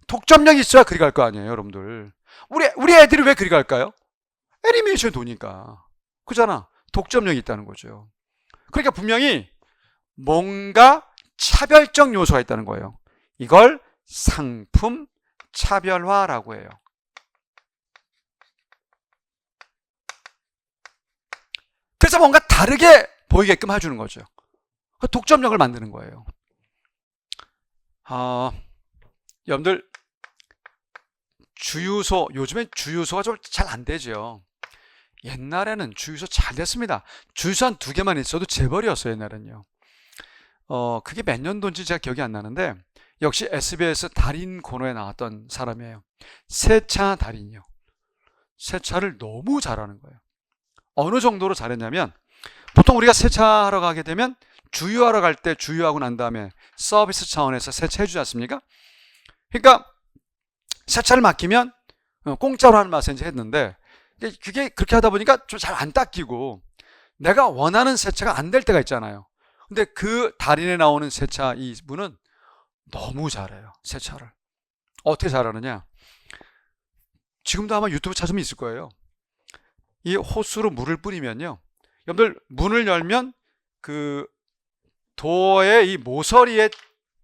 독점력이 있어야 그리 갈 거 아니에요, 여러분들. 우리 애들이 왜 그리 갈까요? 애니메이션 도니까. 그잖아. 독점력이 있다는 거죠. 그러니까 분명히 뭔가 차별적 요소가 있다는 거예요. 이걸 상품 차별화라고 해요. 그래서 뭔가 다르게 보이게끔 해주는 거죠. 독점력을 만드는 거예요. 여러분들, 주유소, 요즘엔 주유소가 좀 잘 안 되죠. 옛날에는 주유소 잘 됐습니다. 주유소 한 2개만 있어도 재벌이었어요, 옛날에는요. 그게 몇 년도인지 제가 기억이 안 나는데, 역시 SBS 달인 코너에 나왔던 사람이에요. 세차 달인이요. 세차를 너무 잘하는 거예요. 어느 정도로 잘했냐면, 보통 우리가 세차하러 가게 되면 주유하러 갈 때 주유하고 난 다음에 서비스 차원에서 세차해 주지 않습니까? 그러니까 세차를 맡기면 공짜로 하는 맛에 이제 했는데, 그게 그렇게 하다 보니까 좀 잘 안 닦이고 내가 원하는 세차가 안 될 때가 있잖아요. 근데 그 달인에 나오는 세차 이분은 너무 잘해요, 세차를. 어떻게 잘하느냐? 지금도 아마 유튜브 찾으면 있을 거예요. 이 호스로 물을 뿌리면요, 여러분들 문을 열면 그 도어의 이 모서리에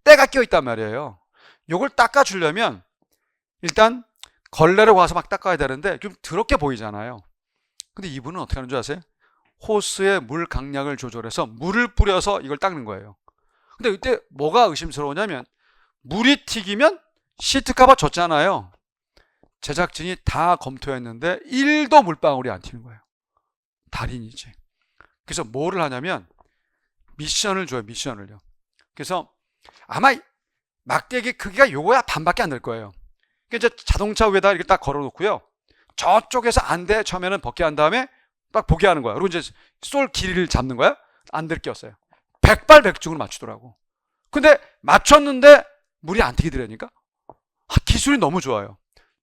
때가 껴 있단 말이에요. 요걸 닦아주려면 일단 걸레로 가서 막 닦아야 되는데 좀 더럽게 보이잖아요. 근데 이분은 어떻게 하는 줄 아세요? 호스의 물 강약을 조절해서 물을 뿌려서 이걸 닦는 거예요. 근데 이때 뭐가 의심스러우냐면, 물이 튀기면 시트카바 젖잖아요. 제작진이 다 검토했는데 1도 물방울이 안 튀는 거예요. 달인이지. 그래서 뭐를 하냐면 미션을 줘요, 미션을요. 그래서 아마 막대기 크기가 요거야 반밖에 안 될 거예요. 이제 자동차 위에다 이렇게 딱 걸어 놓고요, 저쪽에서 안 돼 처음에는 벗게 한 다음에 딱 보게 하는 거야. 그리고 이제 쏠 길이를 잡는 거야. 안 될 꼈어요. 백발백중으로 맞추더라고. 근데 맞췄는데 물이 안 튀기더라니까. 기술이 너무 좋아요.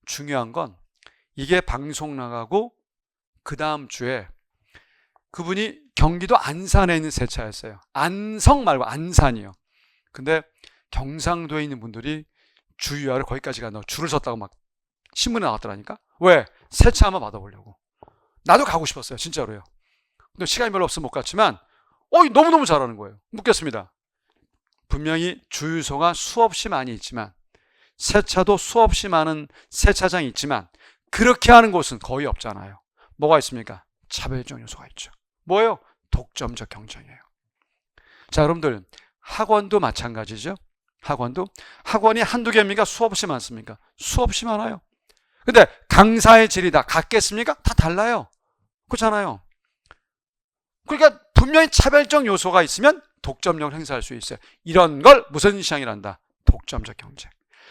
중요한 건 이게 방송 나가고 그 다음 주에 그분이 경기도 안산에 있는 세차였어요. 안성 말고 안산이요. 근데 경상도에 있는 분들이 주유하러 거기까지 간다고 줄을 섰다고 막 신문에 나왔더라니까. 왜? 세차 한번 받아보려고. 나도 가고 싶었어요, 진짜로요. 근데 시간이 별로 없어서 못 갔지만 너무너무 잘하는 거예요. 묻겠습니다. 분명히 주유소가 수없이 많이 있지만, 세차도 수없이 많은 세차장이 있지만 그렇게 하는 곳은 거의 없잖아요. 뭐가 있습니까? 차별적 요소가 있죠. 뭐예요? 독점적 경쟁이에요. 자, 여러분들, 학원도 마찬가지죠. 학원도 학원이 한두 개입니까? 수없이 많습니까? 수없이 많아요. 근데 강사의 질이 다 같겠습니까? 다 달라요. 그렇잖아요. 그러니까 분명히 차별적 요소가 있으면 독점력을 행사할 수 있어요. 이런 걸 무슨 시장이란다? 독점적 경제.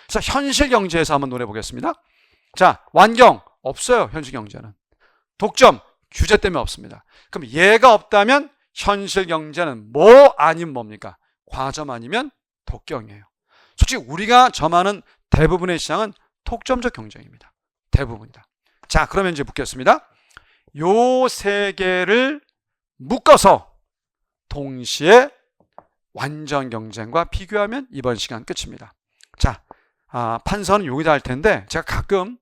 그래서 현실 경제에서 한번 노려보겠습니다. 자, 완경 없어요. 현실 경제는. 독점 규제 때문에 없습니다. 그럼 얘가 없다면 현실 경제는 뭐 아니면 뭡니까? 과점 아니면 독경이에요. 솔직히 우리가 점하는 대부분의 시장은 독점적 경쟁입니다. 대부분이다. 자, 그러면 이제 묻겠습니다. 요 세 개를 묶어서 동시에 완전 경쟁과 비교하면 이번 시간 끝입니다. 자, 판서는 여기다 할 텐데 제가 가끔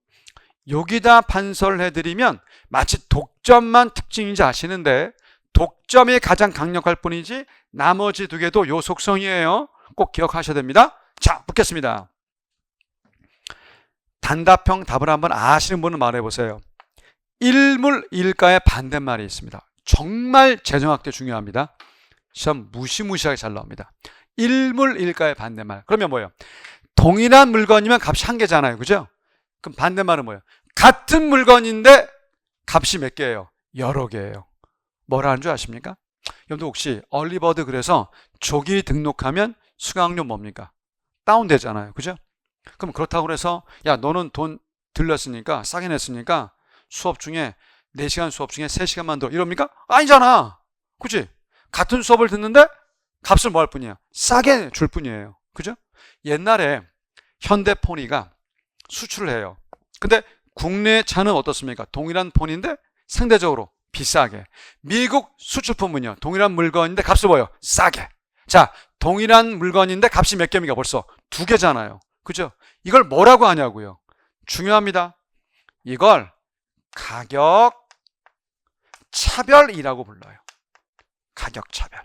여기다 판서를 해드리면 마치 독점만 특징인지 아시는데 독점이 가장 강력할 뿐이지 나머지 두 개도 요 속성이에요. 꼭 기억하셔야 됩니다. 자, 묻겠습니다. 단답형 답을 한번 아시는 분은 말해보세요. 일물일가의 반대말이 있습니다. 정말 재정학 때 중요합니다. 시험 무시무시하게 잘 나옵니다. 일물일가의 반대말. 그러면 뭐예요? 동일한 물건이면 값이 한 개잖아요. 그죠? 그럼 반대말은 뭐예요? 같은 물건인데 값이 몇 개예요? 여러 개예요. 뭐라는 줄 아십니까? 여러분들 혹시 얼리버드 그래서 조기 등록하면 수강료 뭡니까? 다운되잖아요. 그죠? 그럼 그렇다고 해서 야 너는 돈 들렸으니까 싸게 냈으니까 수업 중에 4시간 수업 중에 3시간만 더 이럽니까? 아니잖아. 그치? 같은 수업을 듣는데 값을 뭐 할 뿐이야? 싸게 줄 뿐이에요. 그죠? 옛날에 현대포니가 수출을 해요. 근데 국내 차는 어떻습니까? 동일한 폰인데 상대적으로 비싸게. 미국 수출품은요. 동일한 물건인데 값을 뭐예요? 싸게. 자, 동일한 물건인데 값이 몇 개입니까? 벌써 2개잖아요. 그죠? 이걸 뭐라고 하냐고요? 중요합니다. 이걸 가격 차별이라고 불러요. 가격 차별.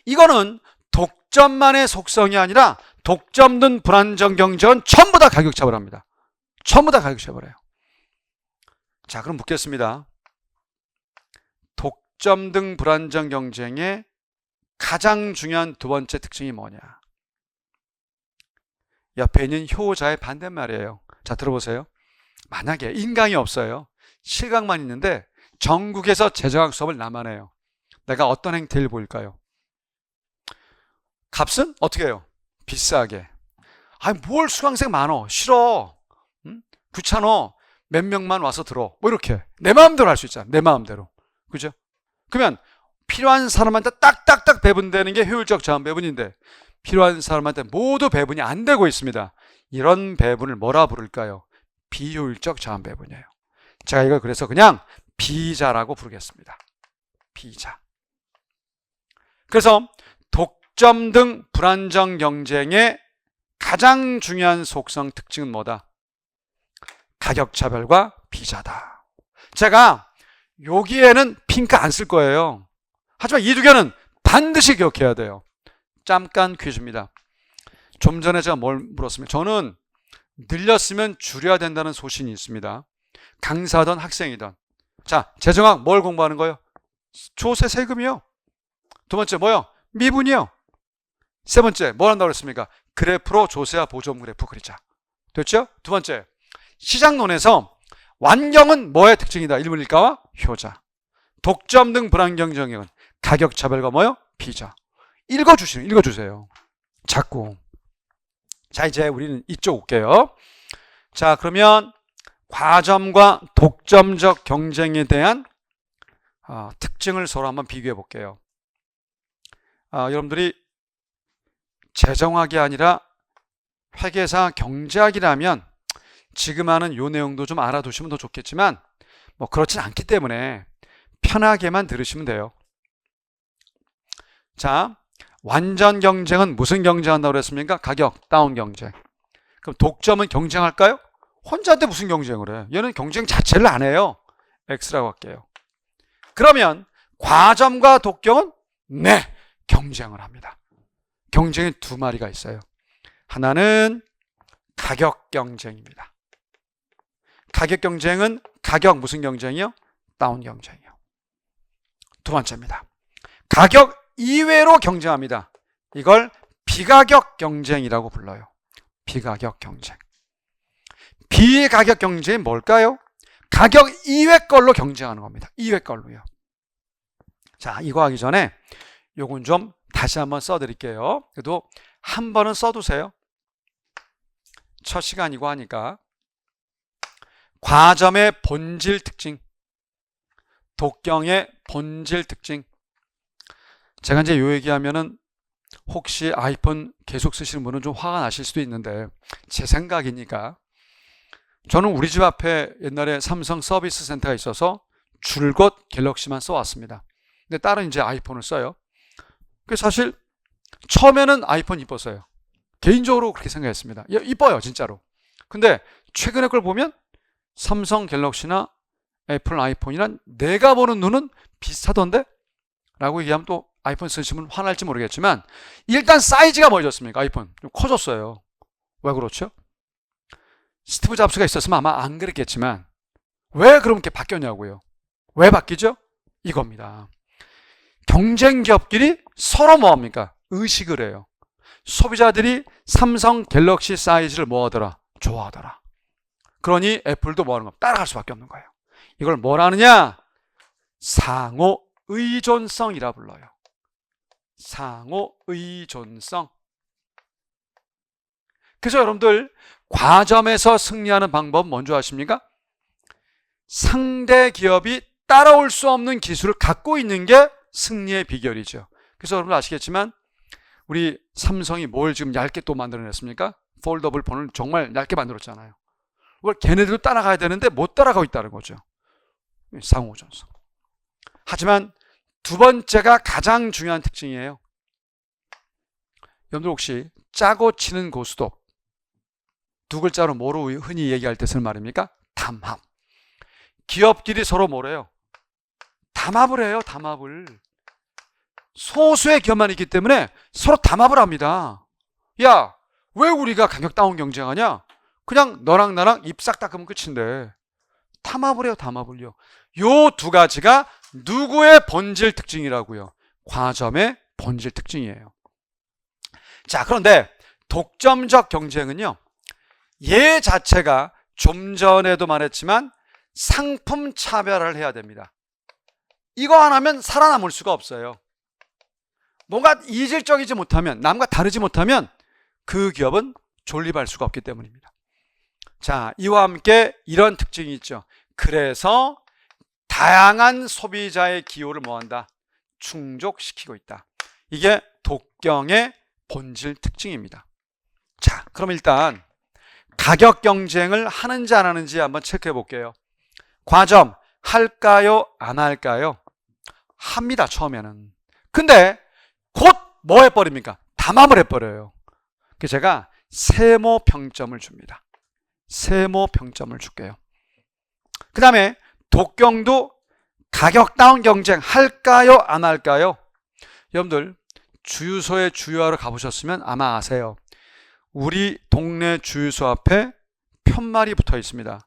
이거는 독점만의 속성이 아니라 독점 등 불안정 경쟁은 전부 다 가격 차별합니다. 전부 다 가격 차별해요. 자, 그럼 묻겠습니다. 독점 등 불안정 경쟁의 가장 중요한 두 번째 특징이 뭐냐? 옆에 있는 효자의 반대말이에요. 자, 들어보세요. 만약에 인강이 없어요. 실강만 있는데 전국에서 재정학 수업을 나만 해요. 내가 어떤 행태를 보일까요? 값은 어떻게 해요? 비싸게. 아니 뭘 수강생 많어. 싫어. 귀찮어. 몇 명만 와서 들어. 뭐 이렇게. 내 마음대로 할 수 있잖아. 내 마음대로. 그죠? 그러면 필요한 사람한테 딱딱딱 배분되는 게 효율적 자원 배분인데 필요한 사람한테 모두 배분이 안 되고 있습니다. 이런 배분을 뭐라 부를까요? 비효율적 자원 배분이에요. 제가 이걸 그래서 그냥 비자라고 부르겠습니다. 비자. 그래서 독점 등 불안정 경쟁의 가장 중요한 속성 특징은 뭐다? 가격 차별과 비자다. 제가 여기에는 핑크 안 쓸 거예요. 하지만 이 두 개는 반드시 기억해야 돼요. 잠깐 퀴즈입니다. 좀 전에 제가 뭘 물었습니까? 저는 늘렸으면 줄여야 된다는 소신이 있습니다. 강사든 학생이든. 자, 재정학 뭘 공부하는 거예요? 조세 세금이요. 두 번째 뭐요? 미분이요. 세 번째 뭘 한다고 그랬습니까? 그래프로 조세와 보조금 그래프 그리자. 됐죠? 두 번째 시장론에서 완경은 뭐의 특징이다? 일물일가와 효자. 독점 등 불안경 경쟁은 가격 차별과 뭐요? 비자. 읽어주세요. 자꾸. 자, 이제 우리는 이쪽 올게요. 자, 그러면 과점과 독점적 경쟁에 대한 특징을 서로 한번 비교해 볼게요. 여러분들이 재정학이 아니라 회계사 경제학이라면 지금 하는 요 내용도 좀 알아두시면 더 좋겠지만 뭐 그렇진 않기 때문에 편하게만 들으시면 돼요. 자, 완전 경쟁은 무슨 경쟁한다고 그랬습니까? 가격 다운 경쟁. 그럼 독점은 경쟁할까요? 혼자인데 무슨 경쟁을 해? 얘는 경쟁 자체를 안 해요. X라고 할게요. 그러면 과점과 독경은 네, 경쟁을 합니다. 경쟁이 두 마리가 있어요. 하나는 가격 경쟁입니다. 가격 경쟁은 가격 무슨 경쟁이요? 다운 경쟁이요. 두 번째입니다. 가격 이외로 경쟁합니다. 이걸 비가격 경쟁이라고 불러요. 비가격 경쟁. 비가격 경쟁이 뭘까요? 가격 이외 걸로 경쟁하는 겁니다. 이외 걸로요. 자, 이거 하기 전에 요건 좀 다시 한번 써드릴게요. 그래도 한 번은 써두세요. 첫 시간이고 하니까. 과점의 본질 특징, 독경의 본질 특징. 제가 이제 요 얘기하면은 혹시 아이폰 계속 쓰시는 분은 좀 화가 나실 수도 있는데 제 생각이니까, 저는 우리 집 앞에 옛날에 삼성 서비스 센터가 있어서 줄곧 갤럭시만 써왔습니다. 근데 딸은 이제 아이폰을 써요. 그 사실 처음에는 아이폰 이뻤어요. 개인적으로 그렇게 생각했습니다. 이뻐요, 진짜로. 근데 최근에 걸 보면 삼성 갤럭시나 애플 아이폰이란 내가 보는 눈은 비슷하던데? 라고 얘기하면 또 아이폰 쓰시면 화날지 모르겠지만 일단 사이즈가 뭐해졌습니까? 아이폰 좀 커졌어요. 왜 그렇죠? 스티브 잡스가 있었으면 아마 안 그랬겠지만 왜 그렇게 바뀌었냐고요. 왜 바뀌죠? 이겁니다. 경쟁 기업끼리 서로 뭐합니까? 의식을 해요. 소비자들이 삼성 갤럭시 사이즈를 뭐하더라? 좋아하더라. 그러니 애플도 뭐하는 거? 따라갈 수밖에 없는 거예요. 이걸 뭐라 하느냐? 상호 의존성이라 불러요. 상호 의존성. 그래서 여러분들 과점에서 승리하는 방법 뭔지 아십니까? 상대 기업이 따라올 수 없는 기술을 갖고 있는 게 승리의 비결이죠. 그래서 여러분 아시겠지만 우리 삼성이 뭘 지금 얇게 또 만들어냈습니까? 폴더블 폰을 정말 얇게 만들었잖아요. 왜 걔네들도 따라가야 되는데 못 따라가고 있다는 거죠. 상호전성. 하지만 두 번째가 가장 중요한 특징이에요. 여러분들 혹시 짜고 치는 고스톱 두 글자로 뭐로 흔히 얘기할 때 쓰는 말입니까? 담합. 기업끼리 서로 뭐래요? 담합을 해요. 담합을. 소수의 기업만 있기 때문에 서로 담합을 합니다. 야, 왜 우리가 가격 다운 경쟁하냐? 그냥 너랑 나랑 입 싹 닦으면 끝인데. 담합을 해요. 담합을요. 요 두 가지가 누구의 본질 특징이라고요? 과점의 본질 특징이에요. 자, 그런데 독점적 경쟁은요, 얘 자체가 좀 전에도 말했지만 상품 차별화를 해야 됩니다. 이거 안 하면 살아남을 수가 없어요. 뭔가 이질적이지 못하면, 남과 다르지 못하면 그 기업은 존립할 수가 없기 때문입니다. 자, 이와 함께 이런 특징이 있죠. 그래서 다양한 소비자의 기호를 뭐한다? 충족시키고 있다. 이게 독경의 본질 특징입니다. 자, 그럼 일단 가격 경쟁을 하는지 안 하는지 한번 체크해 볼게요. 과점 할까요? 안 할까요? 합니다, 처음에는. 근데 곧 뭐 해버립니까? 담합을 해버려요. 그래서 제가 세모 평점을 줍니다. 세모 평점을 줄게요. 그 다음에 독경도 가격 다운 경쟁 할까요? 안 할까요? 여러분들 주유소에 주유하러 가보셨으면 아마 아세요. 우리 동네 주유소 앞에 편말이 붙어 있습니다.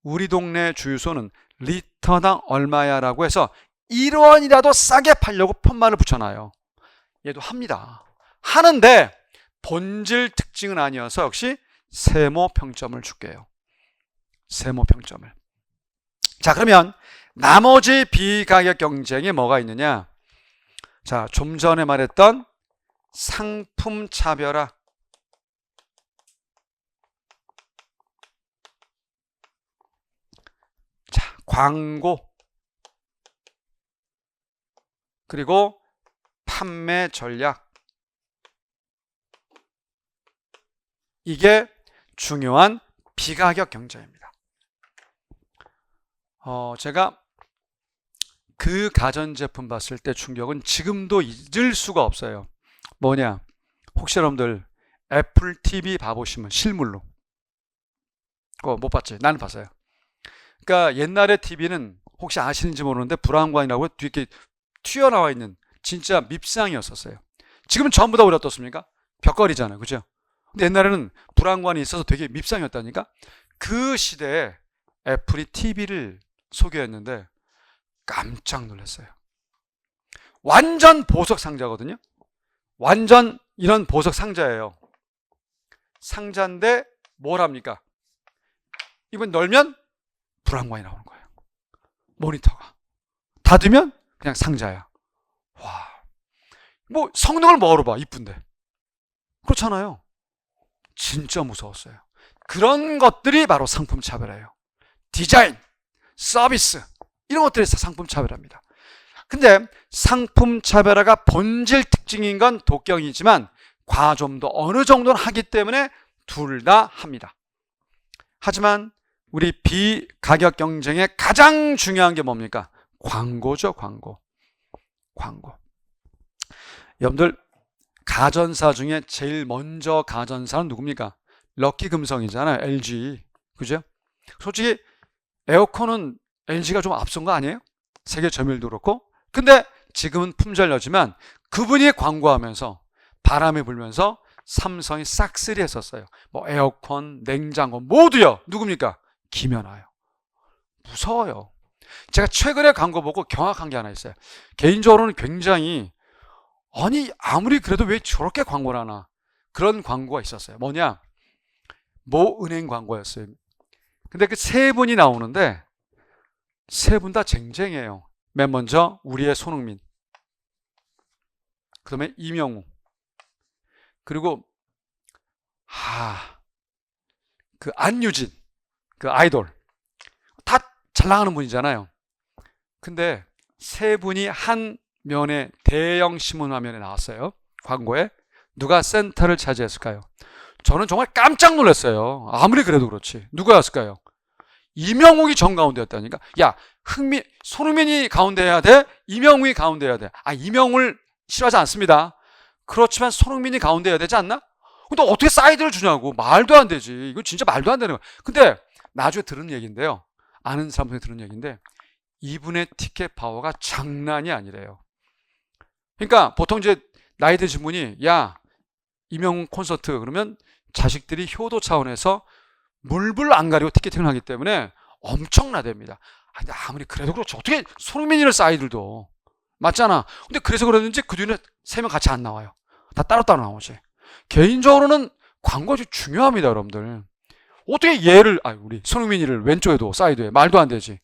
우리 동네 주유소는 리터당 얼마야 라고 해서 1원이라도 싸게 팔려고 편말을 붙여놔요. 얘도 합니다. 하는데 본질 특징은 아니어서 역시 세모 평점을 줄게요. 세모 평점을. 자, 그러면 나머지 비가격 경쟁에 뭐가 있느냐? 자, 좀 전에 말했던 상품 차별화. 자, 광고. 그리고 판매 전략. 이게 중요한 비가격 경쟁입니다. 제가 그 가전제품 봤을 때 충격은 지금도 잊을 수가 없어요. 뭐냐? 혹시 여러분들 애플 TV 봐보시면 실물로. 그거 못 봤지? 나는 봤어요. 그러니까 옛날의 TV는 혹시 아시는지 모르는데 브라운관이라고 뒤에 이렇게 튀어나와 있는 진짜 밉상이었었어요. 지금은 전부 다 우리 어떻습니까? 벽걸이잖아요. 그죠? 근데 옛날에는 브라운관이 있어서 되게 밉상이었다니까? 그 시대에 애플이 TV를 소개했는데 깜짝 놀랐어요. 완전 보석 상자거든요. 완전 이런 보석 상자예요. 상자인데 뭘 합니까? 이번 열면 브라운관이 나오는 거예요. 모니터가. 닫으면 그냥 상자야. 와, 뭐 성능을 뭐로 봐? 이쁜데. 그렇잖아요. 진짜 무서웠어요. 그런 것들이 바로 상품 차별이에요. 디자인, 서비스 이런 것들이 상품 차별화입니다. 근데 상품 차별화가 본질 특징인 건 독경이지만 과점도 어느 정도는 하기 때문에 둘 다 합니다. 하지만 우리 비가격 경쟁의 가장 중요한 게 뭡니까? 광고죠, 광고. 여러분들 가전사 중에 제일 먼저 가전사는 누굽니까? 럭키금성이잖아요. LG. 그죠? 솔직히 에어컨은 LG가 좀 앞선 거 아니에요? 세계 점유율도 그렇고. 근데 지금은 품절이지만 그분이 광고하면서 바람이 불면서 삼성이 싹쓸이 했었어요. 뭐 에어컨, 냉장고 모두요. 누굽니까? 김연아요. 무서워요. 제가 최근에 광고 보고 경악한 게 하나 있어요. 개인적으로는 굉장히 아니 아무리 그래도 왜 저렇게 광고를 하나 그런 광고가 있었어요. 뭐냐? 모 은행 광고였어요. 근데 그 세 분이 나오는데 세 분 다 쟁쟁해요. 맨 먼저 우리의 손흥민, 그 다음에 이명우, 그리고 그 안유진, 그 아이돌 다 잘 나가는 분이잖아요. 근데 세 분이 한 면에 대형 신문 화면에 나왔어요. 광고에. 누가 센터를 차지했을까요? 저는 정말 깜짝 놀랐어요. 아무리 그래도 그렇지. 누구였을까요? 이명욱이 정가운데였다니까. 야, 손흥민이 가운데 해야 돼? 이명욱이 가운데 해야 돼? 이명욱을 싫어하지 않습니다. 그렇지만 손흥민이 가운데 해야 되지 않나? 근데 어떻게 사이드를 주냐고. 말도 안 되지. 이거 진짜 말도 안 되는 거야. 근데 나중에 들은 얘기인데요. 아는 사람들이 들은 얘기인데 이분의 티켓 파워가 장난이 아니래요. 그러니까 보통 이제 나이 드신 분이 야, 이명웅 콘서트 그러면 자식들이 효도 차원에서 물불 안 가리고 티켓팅을 하기 때문에 엄청나답니다. 근데 아무리 그래도 그렇죠. 어떻게 손흥민이를 사이들도 맞잖아. 근데 그래서 그러는지 그 뒤에 세 명 같이 안 나와요. 다 따로따로 나오지. 개인적으로는 광고가 아주 중요합니다, 여러분들. 어떻게 얘를 우리 손흥민이를 왼쪽에도 사이드에 말도 안 되지.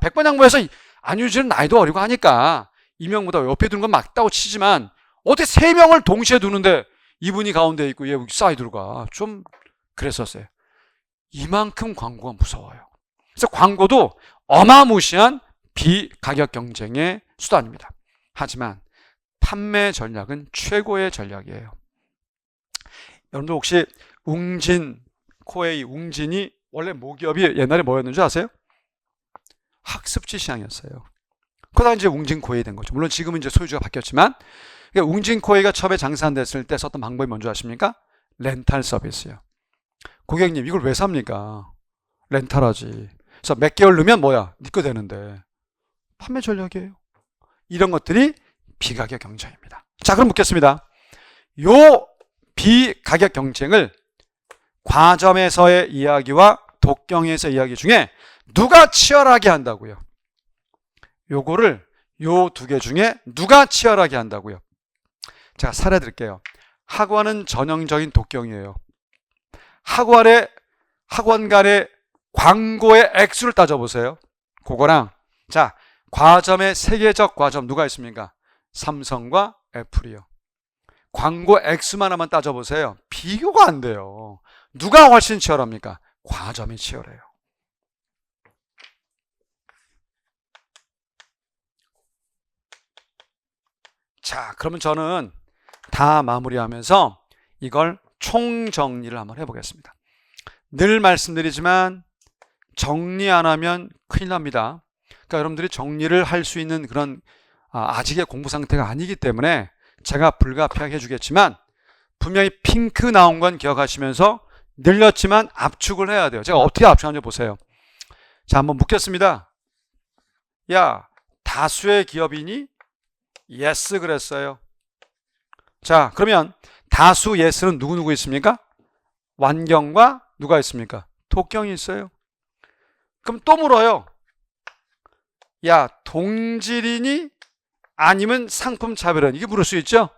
백반양보에서 안유진은 나이도 어리고 하니까 이명보다 옆에 두는 건 맞다고 치지만 어떻게 세 명을 동시에 두는데 이분이 가운데 있고 얘 사이드로 가. 좀 그랬었어요. 이만큼 광고가 무서워요. 그래서 광고도 어마무시한 비가격 경쟁의 수단입니다. 하지만 판매 전략은 최고의 전략이에요. 여러분들 혹시 코웨이 웅진이 원래 모기업이 옛날에 뭐였는지 아세요? 학습지 시장이었어요. 그러다 이제 웅진 코웨이 된 거죠. 물론 지금은 이제 소유주가 바뀌었지만 웅진 코웨이가 처음에 장산됐을 때 썼던 방법이 뭔지 아십니까? 렌탈 서비스요. 고객님 이걸 왜 삽니까? 렌탈하지. 그래서 몇 개월 넣으면 뭐야? 네 거 되는데. 판매 전략이에요. 이런 것들이 비가격 경쟁입니다. 자, 그럼 묻겠습니다. 요 비가격 경쟁을 과점에서의 이야기와 독경에서의 이야기 중에 누가 치열하게 한다고요? 요거를 요 두 개 중에 누가 치열하게 한다고요? 제가 사례 드릴게요. 학원은 전형적인 독경이에요. 학원 간의 광고의 액수를 따져보세요. 그거랑 자, 과점의 세계적 과점 누가 있습니까? 삼성과 애플이요. 광고 액수만 한번 따져보세요. 비교가 안 돼요. 누가 훨씬 치열합니까? 과점이 치열해요. 자, 그러면 저는 다 마무리하면서 이걸 총정리를 한번 해보겠습니다. 늘 말씀드리지만 정리 안 하면 큰일 납니다. 그러니까 여러분들이 정리를 할 수 있는 그런 아직의 공부 상태가 아니기 때문에 제가 불가피하게 해주겠지만 분명히 핑크 나온 건 기억하시면서 늘렸지만 압축을 해야 돼요. 제가 어떻게 압축하는지 보세요. 자, 한번 묻겠습니다. 야, 다수의 기업이니? yes 그랬어요. 자, 그러면 다수 yes는 누구 있습니까? 완경과 누가 있습니까? 독경이 있어요. 그럼 또 물어요. 야, 동질이니? 아니면 상품 차별이니? 이게 물을 수 있죠?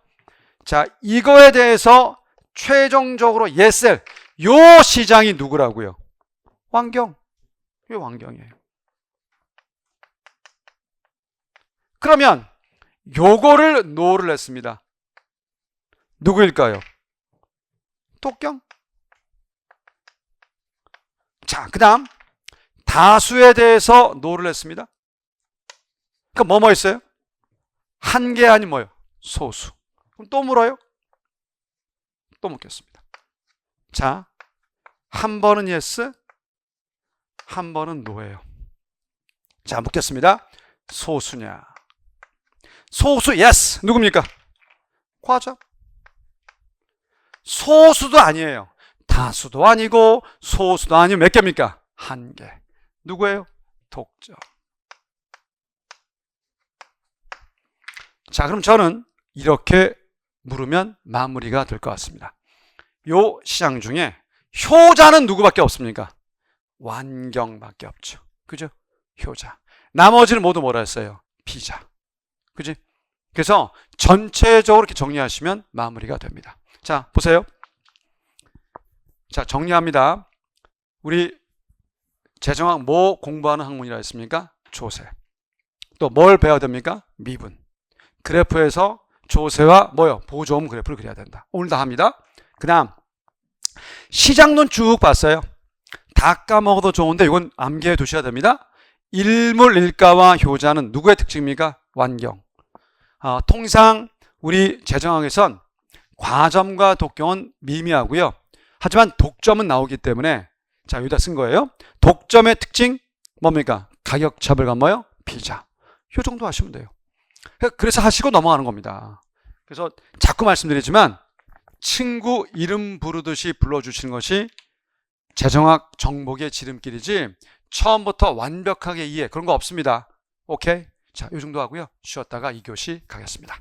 자, 이거에 대해서 최종적으로 예셀, 요 시장이 누구라고요? 왕경. 이 왕경이에요. 그러면 요거를 노를 했습니다. 누구일까요? 독경. 자, 그 다음 다수에 대해서 노를 했습니다. 그럼 뭐 있어요? 한 개 아니 뭐요? 소수. 그럼 또 물어요? 또 묻겠습니다. 자, 한 번은 yes, 한 번은 no예요. 자, 묻겠습니다. 소수냐? 소수 yes. 누굽니까? 과정. 소수도 아니에요. 다수도 아니고 소수도 아니고 몇 개입니까? 한 개. 누구예요? 독점. 자, 그럼 저는 이렇게 물으면 마무리가 될 것 같습니다. 요 시장 중에 효자는 누구밖에 없습니까? 완경밖에 없죠. 그죠? 효자. 나머지는 모두 뭐라 했어요? 비자. 그지? 그래서 전체적으로 이렇게 정리하시면 마무리가 됩니다. 자, 보세요. 자, 정리합니다. 우리 재정학 뭐 공부하는 학문이라 했습니까? 조세. 또 뭘 배워야 됩니까? 미분. 그래프에서 조세와 뭐요? 보조음 그래프를 그려야 된다. 오늘 다 합니다. 그 다음 시장론 쭉 봤어요. 다 까먹어도 좋은데 이건 암기해 두셔야 됩니다. 일물일가와 효자는 누구의 특징입니까? 완경. 통상 우리 재정학에선 과점과 독경은 미미하고요. 하지만 독점은 나오기 때문에 자, 여기다 쓴 거예요. 독점의 특징 뭡니까? 가격차별과 뭐요? 비자. 이 정도 하시면 돼요. 그래서 하시고 넘어가는 겁니다. 그래서 자꾸 말씀드리지만 친구 이름 부르듯이 불러주시는 것이 재정학 정복의 지름길이지 처음부터 완벽하게 이해 그런 거 없습니다. 오케이? 자, 이 정도 하고요. 쉬었다가 2교시 가겠습니다.